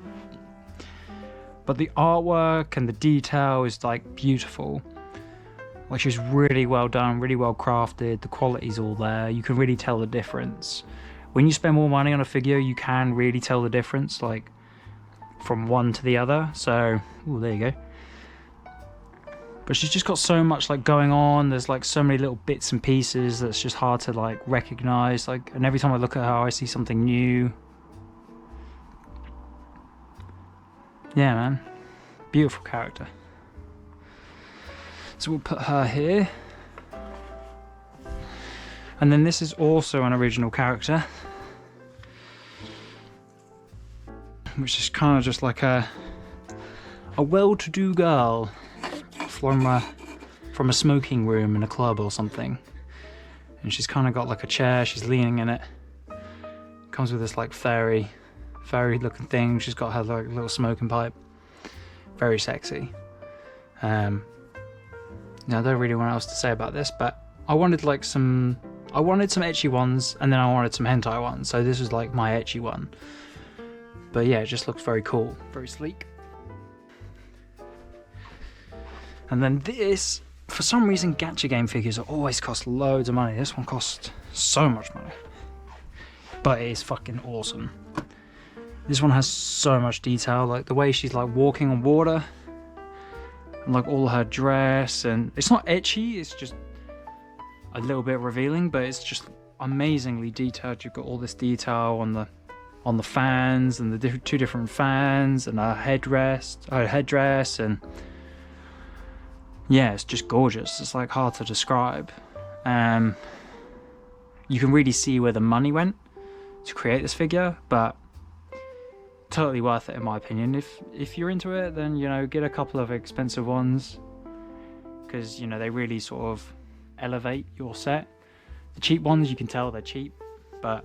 [SPEAKER 1] But the artwork and the detail is like beautiful. Like, she's really well done, really well crafted. The quality's all there. You can really tell the difference. When you spend more money on a figure, you can really tell the difference, like from one to the other. So, ooh, there you go. But she's just got so much like going on. There's like so many little bits and pieces that's just hard to like recognize. Like, and every time I look at her, I see something new. Yeah, man, beautiful character. So we'll put her here. And then this is also an original character, which is kind of just like a well-to-do girl from a smoking room in a club or something. And she's kind of got like a chair, she's leaning in it. Comes with this like fairy looking thing. She's got her like little smoking pipe. Very sexy. Now, I don't really know what else to say about this, but I wanted some ecchi ones, and then I wanted some hentai ones, so this was like my ecchi one. But yeah, it just looks very cool, very sleek. And then this, for some reason, gacha game figures always cost loads of money. This one costs so much money, but it is fucking awesome. This one has so much detail, like the way she's like walking on water. And like all her dress, and it's not ecchi, it's just a little bit revealing, but it's just amazingly detailed. You've got all this detail on the fans and the 2 different fans and her headdress, and yeah, it's just gorgeous. It's like hard to describe. You can really see where the money went to create this figure, but totally worth it in my opinion. If you're into it, then, you know, get a couple of expensive ones, because, you know, they really sort of elevate your set. The cheap ones, you can tell they're cheap, but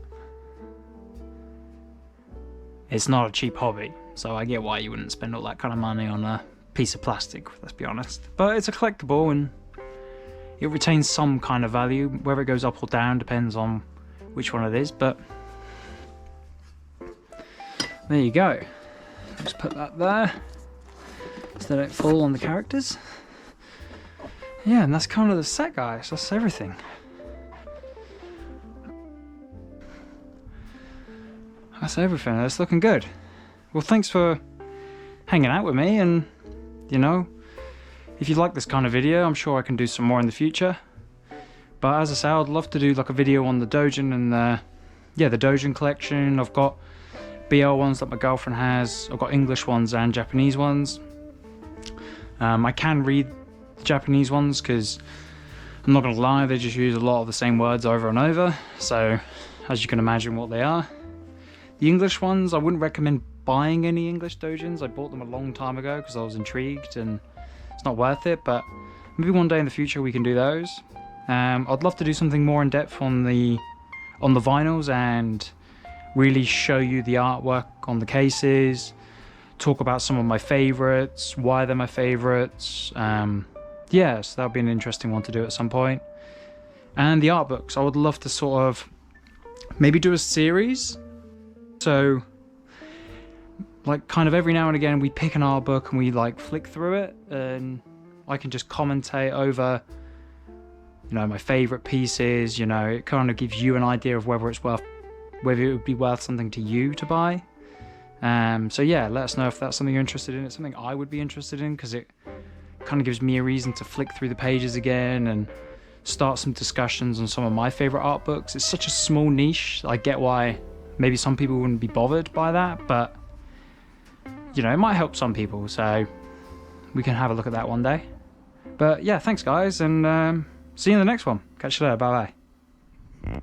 [SPEAKER 1] it's not a cheap hobby, so I get why you wouldn't spend all that kind of money on a piece of plastic, let's be honest. But it's a collectible, and it retains some kind of value. Whether it goes up or down depends on which one it is, but there you go. Just put that there so they don't fall on the characters. Yeah, and that's kind of the set, guys. That's everything. That's everything. That's looking good. Well, thanks for hanging out with me, and, you know, if you like this kind of video, I'm sure I can do some more in the future. But as I say, I'd love to do like a video on the Dojin and the Dojin collection. I've got BL ones that my girlfriend has. I've got English ones and Japanese ones. I can read the Japanese ones because, I'm not gonna lie, they just use a lot of the same words over and over, so as you can imagine what they are. The English ones, I wouldn't recommend buying any English Dojins. I bought them a long time ago because I was intrigued, and it's not worth it, but maybe one day in the future we can do those. I'd love to do something more in depth on the vinyls and really show you the artwork on the cases, talk about some of my favorites, why they're my favorites. Yeah, so that would be an interesting one to do at some point. And the art books, I would love to sort of maybe do a series. So like kind of every now and again we pick an art book and we like flick through it, and I can just commentate over, you know, my favorite pieces. You know, it kind of gives you an idea of whether it would be worth something to you to buy. So yeah, let us know if that's something you're interested in. It's something I would be interested in, because it kind of gives me a reason to flick through the pages again and start some discussions on some of my favorite art books. It's such a small niche. I get why maybe some people wouldn't be bothered by that, but, you know, it might help some people, so we can have a look at that one day. But yeah, thanks guys, and see you in the next one. Catch you later, bye bye.